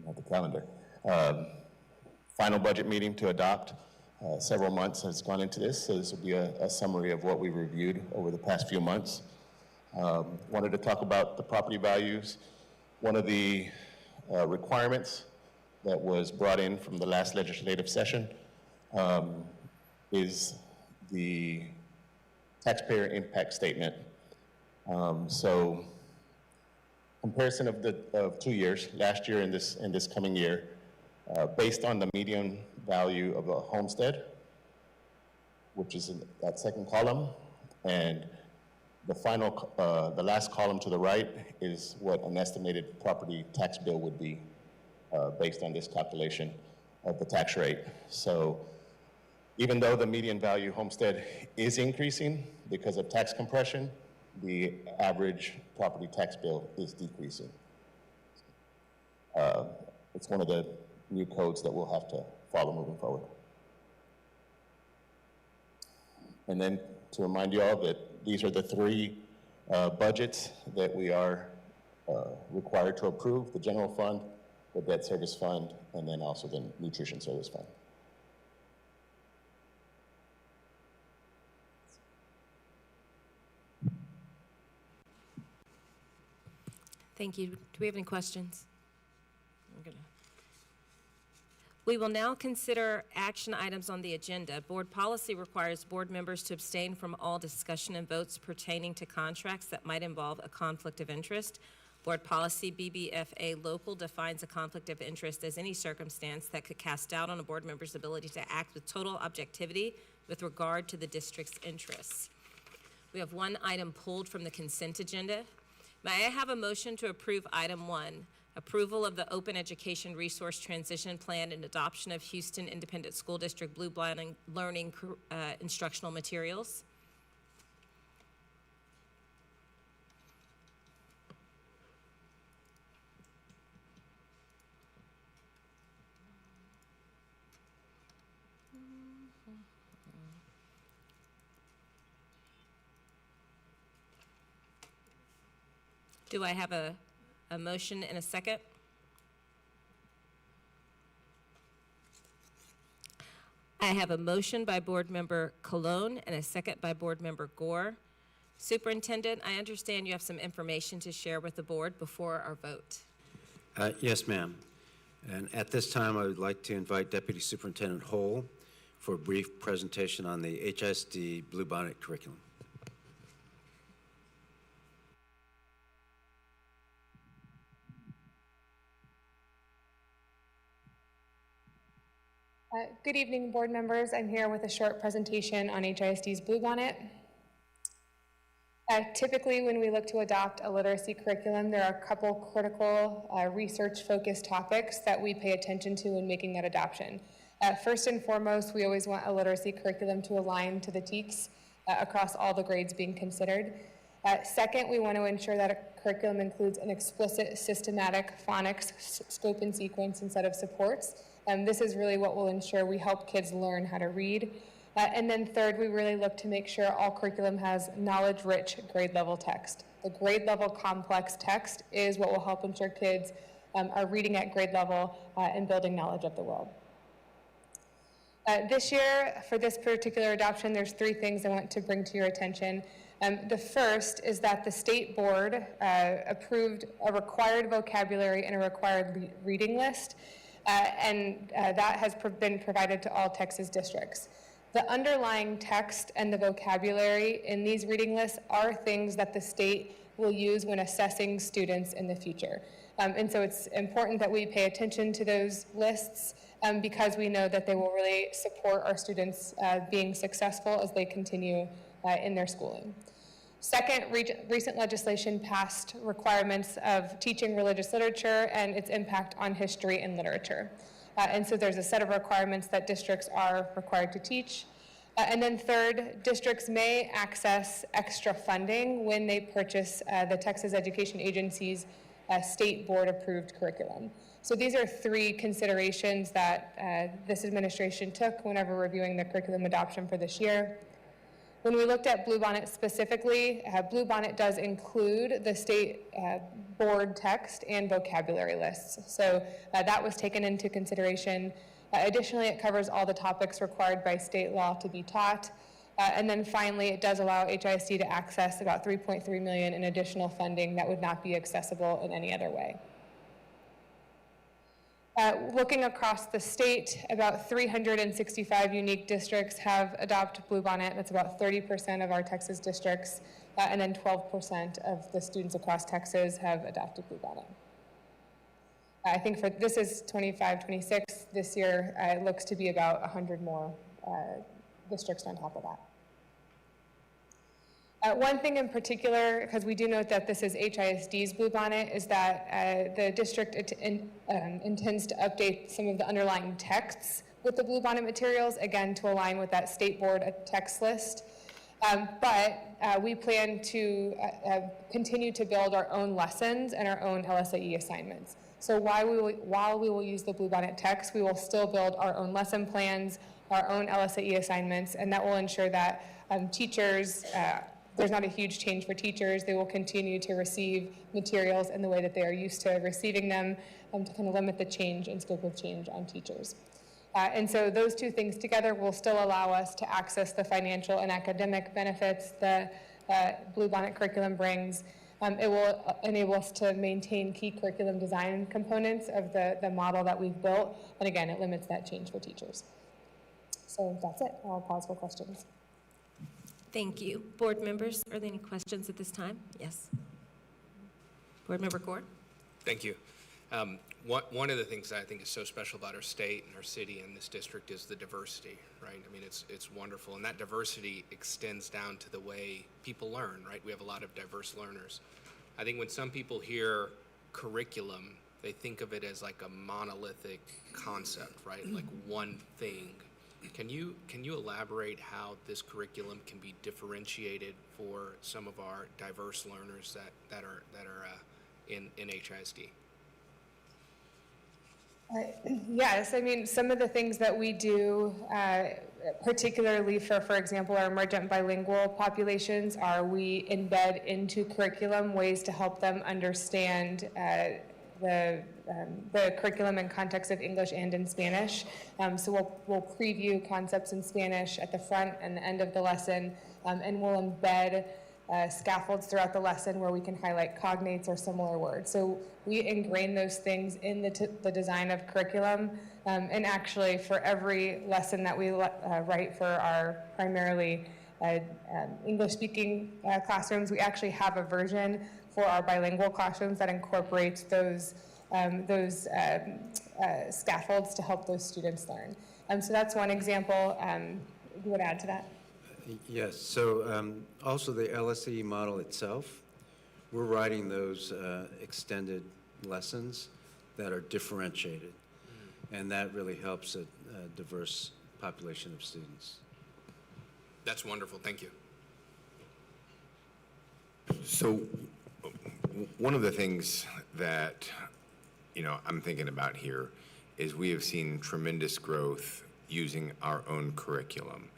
not the calendar. Final budget meeting to adopt. Several months has gone into this, so this will be a summary of what we reviewed over the past few months. Wanted to talk about the property values. One of the requirements that was brought in from the last legislative session is the taxpayer impact statement. So comparison of 2 years, last year and this coming year, based on the median value of a homestead, which is in that second column, and the last column to the right is what an estimated property tax bill would be based on this calculation of the tax rate. So even though the median value homestead is increasing because of tax compression, the average property tax bill is decreasing. It's one of the new codes that we'll have to follow moving forward. And then to remind you all that these are the three budgets that we are required to approve: the general fund, the debt service fund, and then also the nutrition service fund. Thank you. Do we have any questions? We will now consider action items on the agenda. Board policy requires board members to abstain from all discussion and votes pertaining to contracts that might involve a conflict of interest. Board policy BBFA local defines a conflict of interest as any circumstance that could cast doubt on a board member's ability to act with total objectivity with regard to the district's interests. We have one item pulled from the consent agenda. May I have a motion to approve item 1? Approval of the Open Education Resource Transition Plan and adoption of Houston Independent School District Blue Blind Learning instructional materials. Do I have a motion and a second? I have a motion by Board Member Colon and a second by Board Member Gore. Superintendent, I understand you have some information to share with the board before our vote. Yes, ma'am. And at this time, I would like to invite Deputy Superintendent Hull for a brief presentation on the HISD Bluebonnet curriculum. Good evening, board members. I'm here with a short presentation on HISD's Bluebonnet. Typically, when we look to adopt a literacy curriculum, there are a couple critical research-focused topics that we pay attention to in making that adoption. First and foremost, we always want a literacy curriculum to align to the TEKS across all the grades being considered. Second, we want to ensure that a curriculum includes an explicit systematic phonics scope and sequence and set of supports. This is really what will ensure we help kids learn how to read. And then third, we really look to make sure all curriculum has knowledge-rich grade-level text. The grade-level complex text is what will help ensure kids are reading at grade level and building knowledge of the world. This year, for this particular adoption, there's 3 things I want to bring to your attention. The first is that the state board approved a required vocabulary and a required reading list, and that has been provided to all Texas districts. The underlying text and the vocabulary in these reading lists are things that the state will use when assessing students in the future. And so it's important that we pay attention to those lists because we know that they will really support our students being successful as they continue in their schooling. Second, recent legislation passed requirements of teaching religious literature and its impact on history and literature. And so there's a set of requirements that districts are required to teach. And then third, districts may access extra funding when they purchase the Texas Education Agency's state board-approved curriculum. So these are three considerations that this administration took whenever reviewing the curriculum adoption for this year. When we looked at Bluebonnet specifically, Bluebonnet does include the state board text and vocabulary lists. So that was taken into consideration. Additionally, it covers all the topics required by state law to be taught. And then finally, it does allow HISD to access about $3.3 million in additional funding that would not be accessible in any other way. Looking across the state, about 365 unique districts have adopted Bluebonnet. That's about 30% of our Texas districts, and then 12% of the students across Texas have adopted Bluebonnet. I think for this is 25, 26. This year, it looks to be about 100 more districts on top of that. One thing in particular, because we do note that this is HISD's Bluebonnet, is that the district intends to update some of the underlying texts with the Bluebonnet materials, again, to align with that state board text list. But we plan to continue to build our own lessons and our own LSAE assignments. So while we will use the Bluebonnet text, we will still build our own lesson plans, our own LSAE assignments, and that will ensure that teachers, there's not a huge change for teachers. They will continue to receive materials in the way that they are used to receiving them, to kind of limit the change and scope of change on teachers. And so those two things together will still allow us to access the financial and academic benefits the Bluebonnet curriculum brings. It will enable us to maintain key curriculum design components of the model that we've built. And again, it limits that change for teachers. So that's it. I'll pause for questions. Thank you. Board members, are there any questions at this time? Yes. Board Member Gore? Thank you. One of the things that I think is so special about our state and our city and this district is the diversity, right? I mean, it's wonderful, and that diversity extends down to the way people learn, right? We have a lot of diverse learners. I think when some people hear curriculum, they think of it as like a monolithic concept, right? Like one thing. Can you elaborate how this curriculum can be differentiated for some of our diverse learners that are in HISD? Yes, I mean, some of the things that we do, particularly for example, our emergent bilingual populations, are we embed into curriculum ways to help them understand the curriculum in context of English and in Spanish. So we'll preview concepts in Spanish at the front and the end of the lesson, and we'll embed scaffolds throughout the lesson where we can highlight cognates or similar words. So we ingrain those things in the design of curriculum. And actually, for every lesson that we write for our primarily English-speaking classrooms, we actually have a version for our bilingual classrooms that incorporates those scaffolds to help those students learn. So that's one example. You would add to that? Yes, so also the LSE model itself, we're writing those extended lessons that are differentiated, and that really helps a diverse population of students. That's wonderful, thank you. So one of the things that, I'm thinking about here is we have seen tremendous growth using our own curriculum.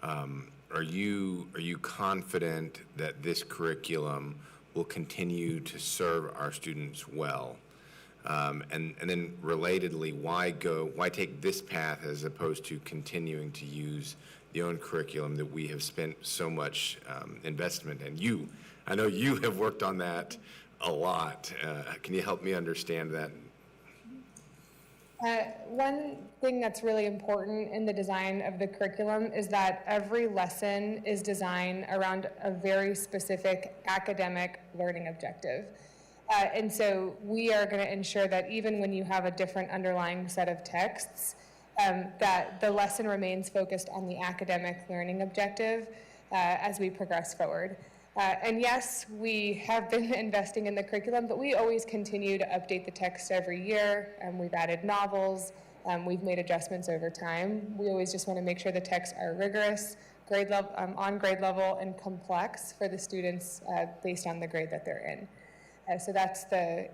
Are you confident that this curriculum will continue to serve our students well? And then relatedly, why take this path as opposed to continuing to use the own curriculum that we have spent so much investment in? I know you have worked on that a lot. Can you help me understand that? One thing that's really important in the design of the curriculum is that every lesson is designed around a very specific academic learning objective. And so we are going to ensure that even when you have a different underlying set of texts, that the lesson remains focused on the academic learning objective as we progress forward. And yes, we have been investing in the curriculum, but we always continue to update the text every year. We've added novels. We've made adjustments over time. We always just want to make sure the texts are rigorous, on grade level, and complex for the students based on the grade that they're in. So that's I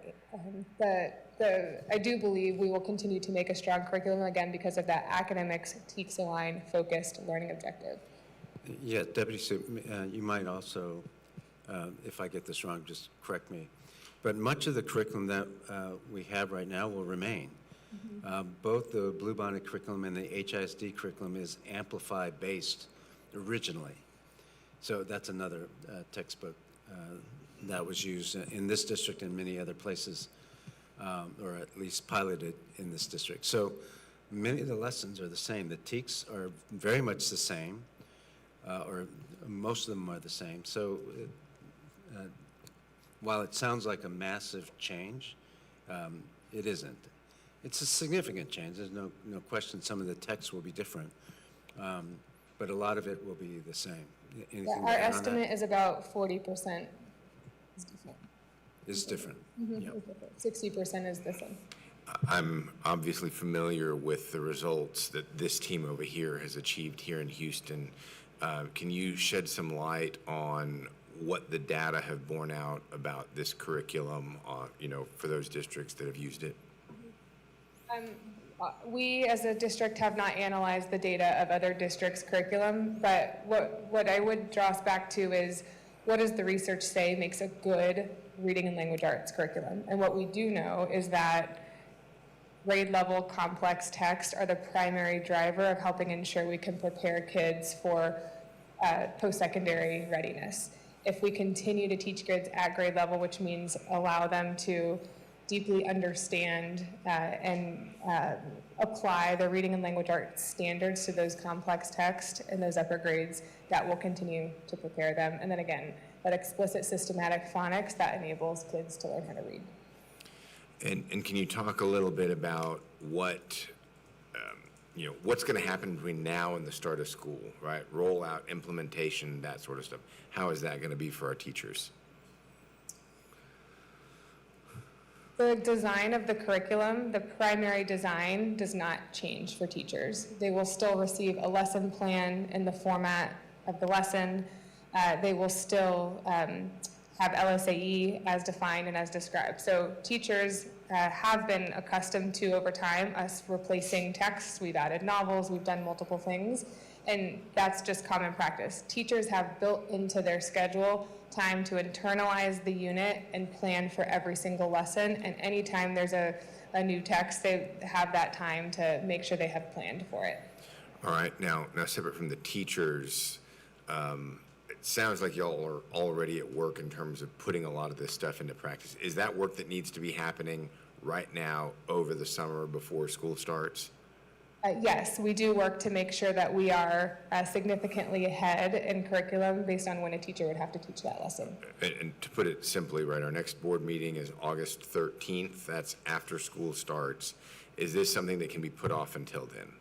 do believe we will continue to make a strong curriculum, again, because of that academics, TEKS-aligned, focused learning objective. Yeah, Deputy Sue, you might also, if I get this wrong, just correct me. But much of the curriculum that we have right now will remain. Both the Bluebonnet curriculum and the HISD curriculum is Amplify-based originally. So that's another textbook that was used in this district and many other places, or at least piloted in this district. So many of the lessons are the same. The TEKS are very much the same. Or most of them are the same. So while it sounds like a massive change, it isn't. It's a significant change. There's no question some of the text will be different, but a lot of it will be the same. Anything Our estimate is about 40% is different. Is different. Yep. 60% is the same. I'm obviously familiar with the results that this team over here has achieved here in Houston. Can you shed some light on what the data have borne out about this curriculum, for those districts that have used it? We, as a district, have not analyzed the data of other districts' curriculum, but what I would draw us back to is, what does the research say makes a good reading and language arts curriculum? And what we do know is that grade level complex text are the primary driver of helping ensure we can prepare kids for post-secondary readiness. If we continue to teach kids at grade level, which means allow them to deeply understand and apply the reading and language arts standards to those complex texts in those upper grades, that will continue to prepare them. And then again, that explicit systematic phonics that enables kids to learn how to read. And can you talk a little bit about what, what's going to happen between now and the start of school, right? Rollout, implementation, that sort of stuff. How is that going to be for our teachers? The design of the curriculum, the primary design, does not change for teachers. They will still receive a lesson plan in the format of the lesson. They will still have LSAE as defined and as described. So teachers have been accustomed to, over time, us replacing texts. We've added novels, we've done multiple things, and that's just common practice. Teachers have built into their schedule time to internalize the unit and plan for every single lesson, and anytime there's a new text, they have that time to make sure they have planned for it. All right, now separate from the teachers, it sounds like y'all are already at work in terms of putting a lot of this stuff into practice. Is that work that needs to be happening right now over the summer before school starts? Yes, we do work to make sure that we are significantly ahead in curriculum based on when a teacher would have to teach that lesson. And to put it simply, right, our next board meeting is August 13th. That's after school starts. Is this something that can be put off until then?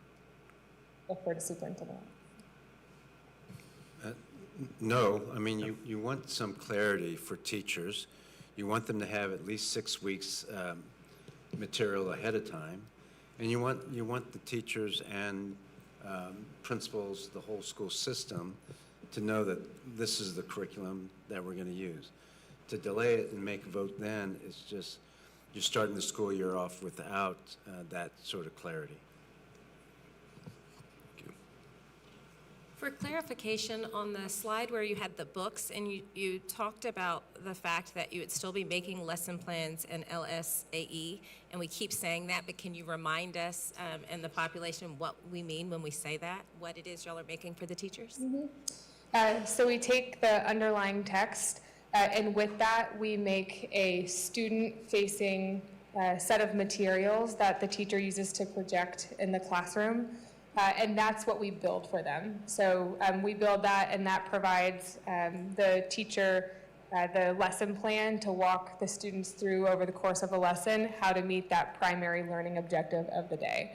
Refer to superintendent. No, I mean, you want some clarity for teachers. You want them to have at least 6 weeks material ahead of time. And you want the teachers and principals, the whole school system, to know that this is the curriculum that we're going to use. To delay it and make a vote then is just, you're starting the school year off without that sort of clarity. For clarification, on the slide where you had the books and you talked about the fact that you would still be making lesson plans and LSAE, and we keep saying that, but can you remind us and the population what we mean when we say that, what it is y'all are making for the teachers? So we take the underlying text, and with that, we make a student-facing set of materials that the teacher uses to project in the classroom. And that's what we build for them. So we build that, and that provides the teacher the lesson plan to walk the students through over the course of a lesson how to meet that primary learning objective of the day.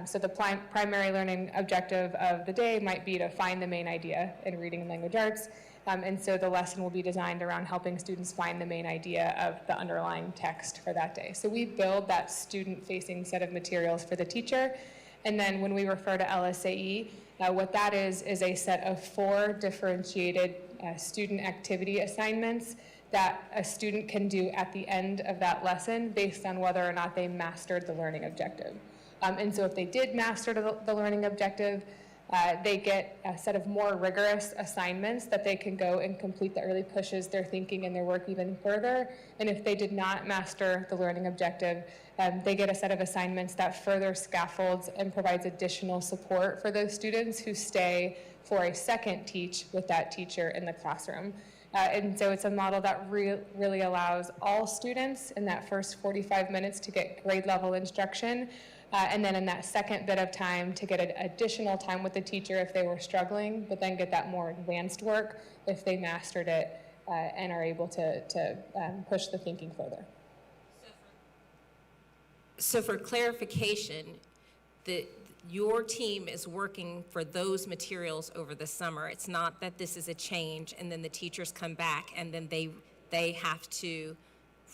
So the primary learning objective of the day might be to find the main idea in reading and language arts, And so the lesson will be designed around helping students find the main idea of the underlying text for that day. So we build that student-facing set of materials for the teacher. And then when we refer to LSAE, what that is a set of 4 differentiated student activity assignments that a student can do at the end of that lesson based on whether or not they mastered the learning objective. And so if they did master the learning objective, they get a set of more rigorous assignments that they can go and complete that really pushes their thinking and their work even further. And if they did not master the learning objective, they get a set of assignments that further scaffolds and provides additional support for those students who stay for a second teach with that teacher in the classroom. And so it's a model that really allows all students in that first 45 minutes to get grade level instruction. And then in that second bit of time to get additional time with the teacher if they were struggling, but then get that more advanced work if they mastered it and are able to push the thinking further. So for clarification, your team is working for those materials over the summer. It's not that this is a change and then the teachers come back and then they have to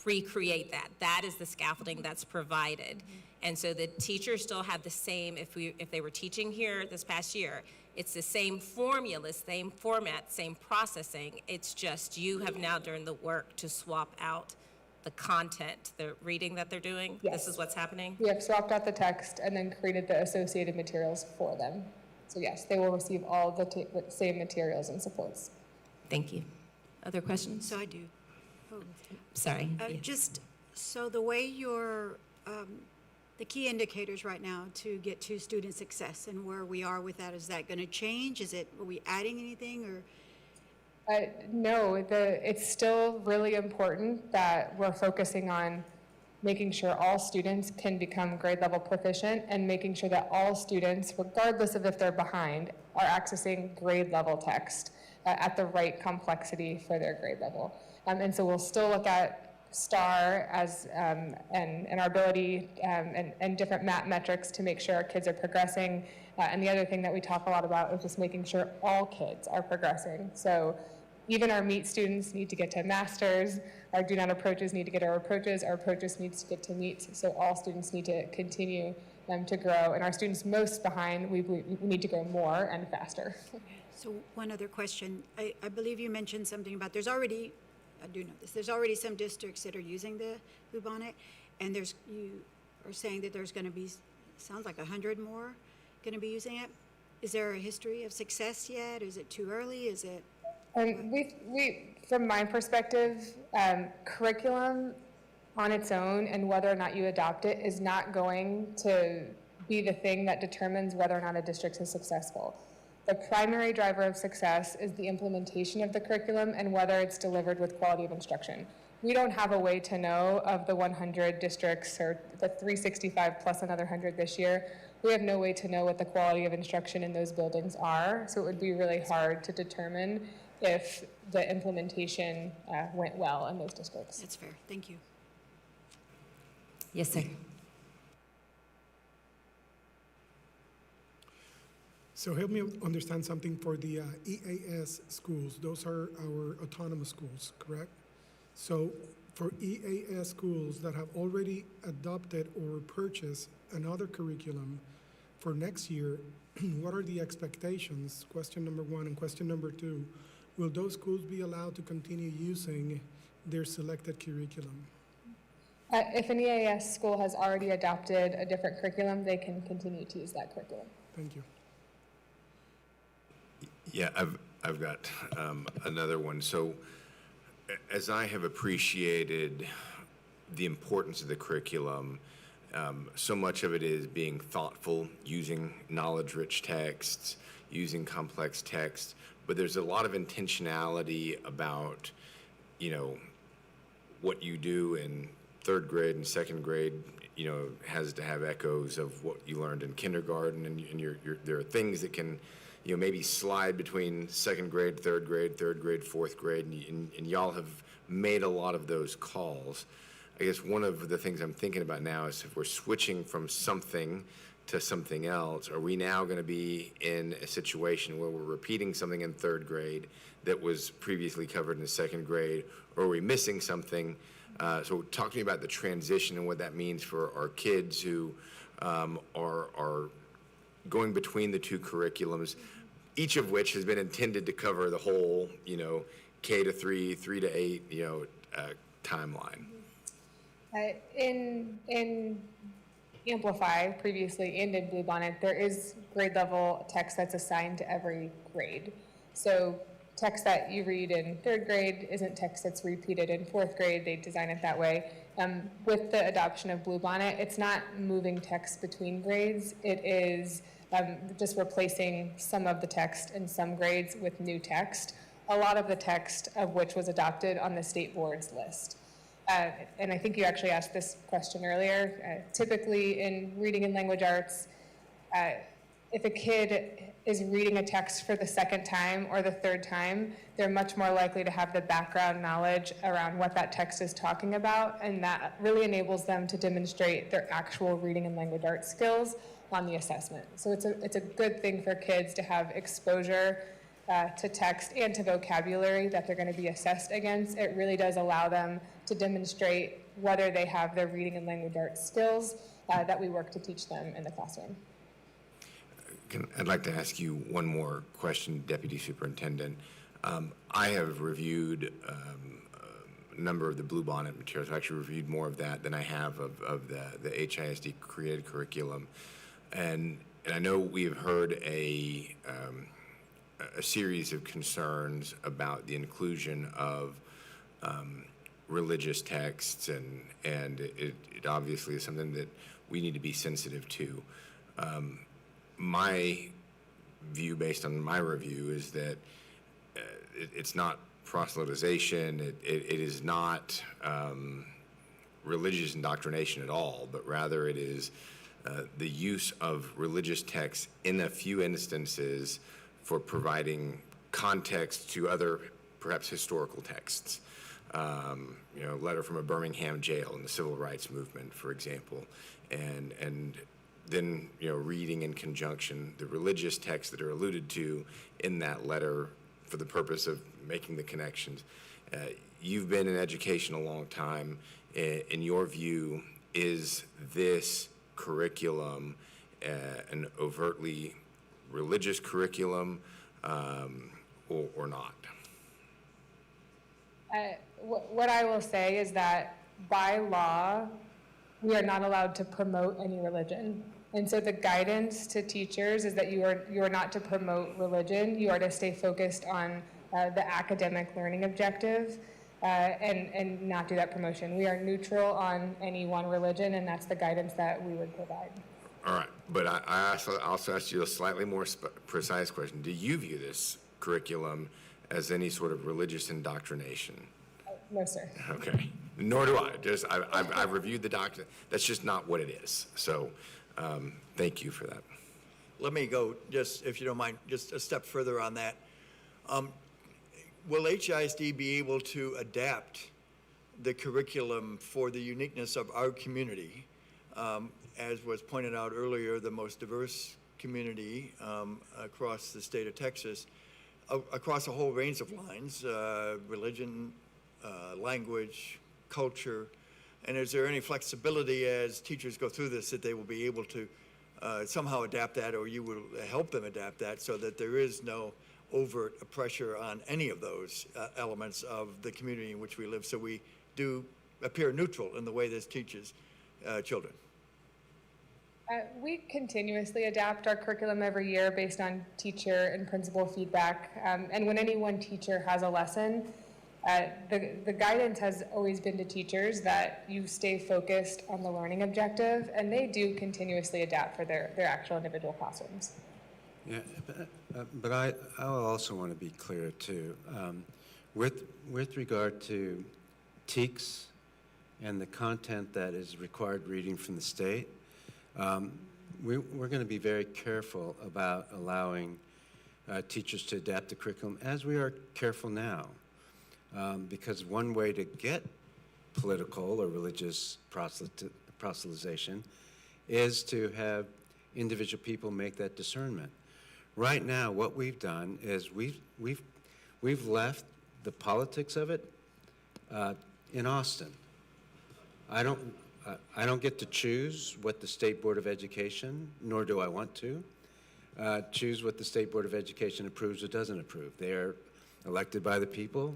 recreate that. That is the scaffolding that's provided. And so the teachers still have the same, if they were teaching here this past year, it's the same formula, same format, same processing. It's just you have now done the work to swap out the content, the reading that they're doing. Yes. This is what's happening? We have swapped out the text and then created the associated materials for them. So yes, they will receive all the same materials and supports. Thank you. Other questions? So I do. Oh. Sorry. Yeah. Just, so the way your, the key indicators right now to get to student success and where we are with that, is that going to change? Are we adding anything or? No, it's still really important that we're focusing on making sure all students can become grade level proficient and making sure that all students, regardless of if they're behind, are accessing grade level text at the right complexity for their grade level. And so we'll still look at STAR as and our ability and different MAP metrics to make sure our kids are progressing. And the other thing that we talk a lot about is just making sure all kids are progressing. So even our MEET students need to get to masters, our do not approaches need to get our approaches needs to get to MEET, so all students need to continue to grow, and our students most behind, we need to grow more and faster. So one other question. I believe you mentioned something about there's already some districts that are using the Bluebonnet, and you are saying that there's going to be, sounds like 100 more going to be using it. Is there a history of success yet? Is it too early? Is it? From my perspective, curriculum on its own and whether or not you adopt it is not going to be the thing that determines whether or not a district is successful. The primary driver of success is the implementation of the curriculum and whether it's delivered with quality of instruction. We don't have a way to know of the 100 districts or the 365 plus another 100 this year. We have no way to know what the quality of instruction in those buildings are, so it would be really hard to determine if the implementation went well in those districts. That's fair. Thank you. Yes, sir. So help me understand something for the EAS schools. Those are our autonomous schools, correct? So for EAS schools that have already adopted or purchased another curriculum for next year, what are the expectations? Question number one. And question number two, will those schools be allowed to continue using their selected curriculum? If an EAS school has already adopted a different curriculum, they can continue to use that curriculum. Thank you. Yeah, I've got another one. So as I have appreciated the importance of the curriculum, so much of it is being thoughtful, using knowledge-rich texts, using complex texts, but there's a lot of intentionality about, what you do in third grade and second grade, has to have echoes of what you learned in kindergarten, and there are things that can, maybe slide between second grade, third grade, fourth grade, and y'all have made a lot of those calls. I guess one of the things I'm thinking about now is if we're switching from something to something else? Are we now going to be in a situation where we're repeating something in third grade that was previously covered in the second grade, or are we missing something? So talk to me about the transition and what that means for our kids who are going between the two curriculums, each of which has been intended to cover the whole, K to 3, 3 to 8, timeline. In Amplify previously and in Bluebonnet, there is grade level text that's assigned to every grade. So text that you read in third grade isn't text that's repeated in fourth grade. They design it that way. With the adoption of Bluebonnet, it's not moving text between grades. It is just replacing some of the text in some grades with new text, a lot of the text of which was adopted on the state board's list. And I think you actually asked this question earlier. Typically in reading and language arts, if a kid is reading a text for the second time or the third time, they're much more likely to have the background knowledge around what that text is talking about, and that really enables them to demonstrate their actual reading and language arts skills on the assessment. So it's a good thing for kids to have exposure to text and to vocabulary that they're going to be assessed against. It really does allow them to demonstrate whether they have their reading and language arts skills that we work to teach them in the classroom. I'd like to ask you one more question, Deputy Superintendent. I have reviewed a number of the Bluebonnet materials. I've actually reviewed more of that than I have of the HISD created curriculum. And I know we have heard a series of concerns about the inclusion of religious texts, and it obviously is something that we need to be sensitive to. My view, based on my review, is that it's not proselytization, it is not religious indoctrination at all, but rather it is the use of religious texts in a few instances for providing context to other, perhaps historical texts. Letter from a Birmingham jail in the civil rights movement, for example, and then reading in conjunction the religious texts that are alluded to in that letter for the purpose of making the connections. You've been in education a long time. In your view, is this curriculum an overtly religious curriculum or not? What I will say is that by law, we are not allowed to promote any religion. And so the guidance to teachers is that you are not to promote religion. You are to stay focused on the academic learning objective and not do that promotion. We are neutral on any one religion, and that's the guidance that we would provide. All right, but I also asked you a slightly more precise question. Do you view this curriculum as any sort of religious indoctrination? No, sir. Okay, nor do I. I've reviewed the document. That's just not what it is. So thank you for that. Let me go, just if you don't mind, just a step further on that. Will HISD be able to adapt the curriculum for the uniqueness of our community? As was pointed out earlier, the most diverse community across the state of Texas, across a whole range of lines, religion, language, culture, and is there any flexibility as teachers go through this that they will be able to somehow adapt that, or you will help them adapt that so that there is no overt pressure on any of those elements of the community in which we live, so we do appear neutral in the way this teaches children? We continuously adapt our curriculum every year based on teacher and principal feedback. And when any one teacher has a lesson, the guidance has always been to teachers that you stay focused on the learning objective, and they do continuously adapt for their actual individual classrooms. Yeah, but I also want to be clear too. With regard to TEKS and the content that is required reading from the state, we're going to be very careful about allowing teachers to adapt the curriculum, as we are careful now. Because one way to get political or religious proselytization is to have individual people make that discernment. Right now, what we've done is we've left the politics of it in Austin. I don't get to choose what the State Board of Education, nor do I want to, choose what the State Board of Education approves or doesn't approve. They are elected by the people.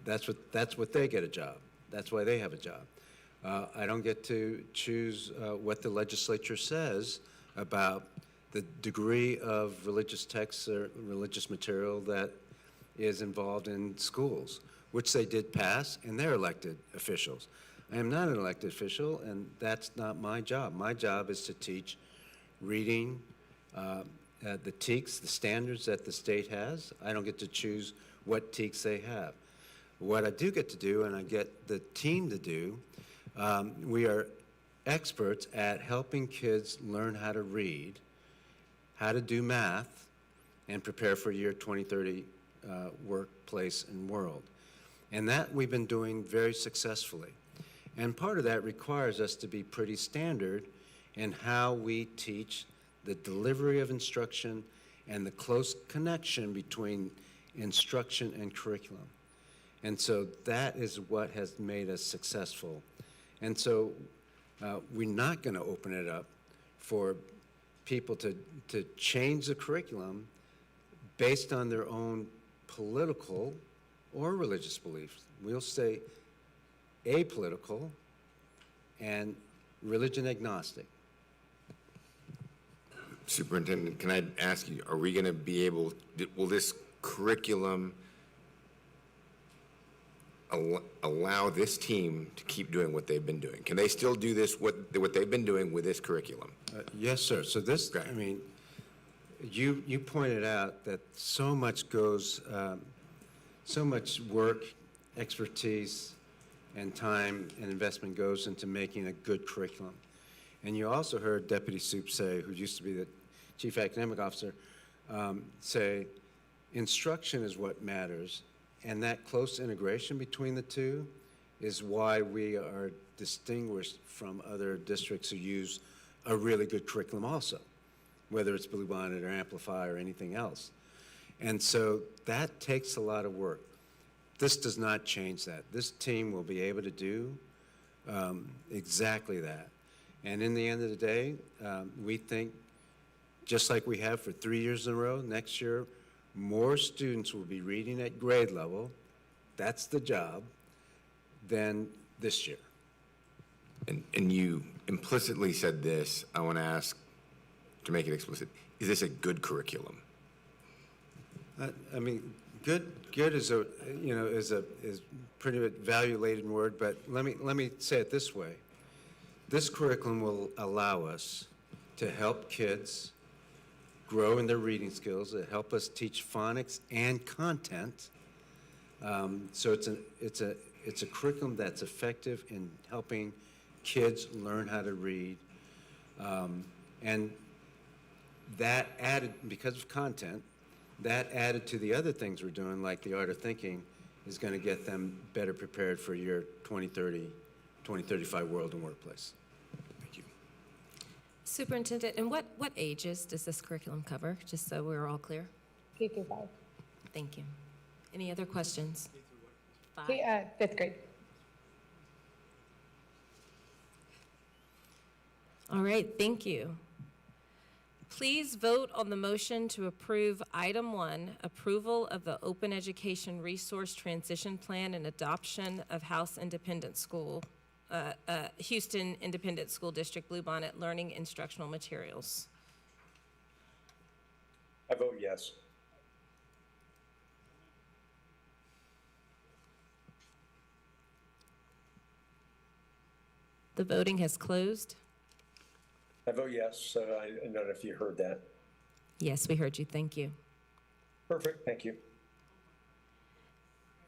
That's what they get a job. That's why they have a job. I don't get to choose what the legislature says about the degree of religious texts or religious material that is involved in schools, which they did pass, and they're elected officials. I am not an elected official, and that's not my job. My job is to teach reading, the TEKS, the standards that the state has. I don't get to choose what TEKS they have. What I do get to do, and I get the team to do, we are experts at helping kids learn how to read, how to do math, and prepare for year 2030 workplace and world. And that we've been doing very successfully. And part of that requires us to be pretty standard in how we teach the delivery of instruction and the close connection between instruction and curriculum. And so that is what has made us successful. And so we're not going to open it up for people to change the curriculum based on their own political or religious beliefs. We'll stay apolitical and religion agnostic. Superintendent, can I ask you, are we going to be able, will this curriculum allow this team to keep doing what they've been doing? Can they still do this, what they've been doing with this curriculum? Yes, sir. So this, I mean, you pointed out that so much goes, so much work, expertise, and time and investment goes into making a good curriculum. And you also heard Deputy Soup say, who used to be the Chief Academic Officer, say, instruction is what matters. And that close integration between the two is why we are distinguished from other districts who use a really good curriculum also, whether it's Bluebonnet or Amplify or anything else. And so that takes a lot of work. This does not change that. This team will be able to do exactly that. And in the end of the day, we think, just like we have for 3 years in a row, next year, more students will be reading at grade level, that's the job, than this year. And you implicitly said this, I want to ask, to make it explicit, is this a good curriculum? I mean, good is a, you know, is pretty value-laden word, but let me say it this way. This curriculum will allow us to help kids grow in their reading skills, to help us teach phonics and content. So it's a curriculum that's effective in helping kids learn how to read. And that added, because of content, that added to the other things we're doing, like the art of thinking, is going to get them better prepared for your 2030, 2035 world and workplace. Thank you. Superintendent, and what ages does this curriculum cover, just so we're all clear? K through 5. Thank you. Any other questions? Fifth grade. All right, thank you. Please vote on the motion to approve item 1, approval of the Open Education Resource Transition Plan and adoption of Houston Independent School District Bluebonnet Learning Instructional Materials. I vote yes. The voting has closed. I vote yes. I don't know if you heard that. Yes, we heard you. Thank you. Perfect. Thank you.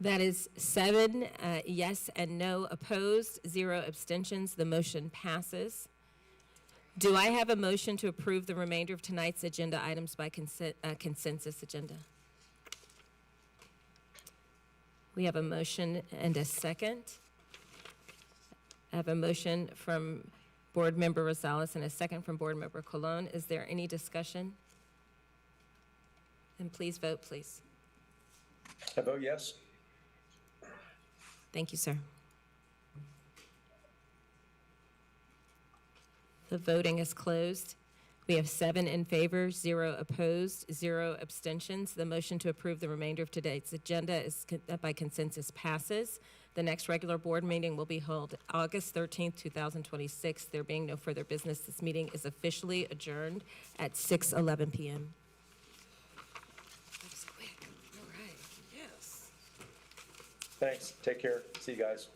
That is 7 yes and no opposed, 0 abstentions. The motion passes. Do I have a motion to approve the remainder of tonight's agenda items by consensus agenda? We have a motion and a second. I have a motion from Board Member Rosales and a second from Board Member Colon. Is there any discussion? And please vote, please. I vote yes. Thank you, sir. The voting is closed. We have 7 in favor, 0 opposed, 0 abstentions. The motion to approve the remainder of today's agenda is by consensus passes. The next regular board meeting will be held August 13th, 2026. There being no further business, this meeting is officially adjourned at 6:11 p.m. That was quick. All right. Yes. Thanks. Take care. See you guys.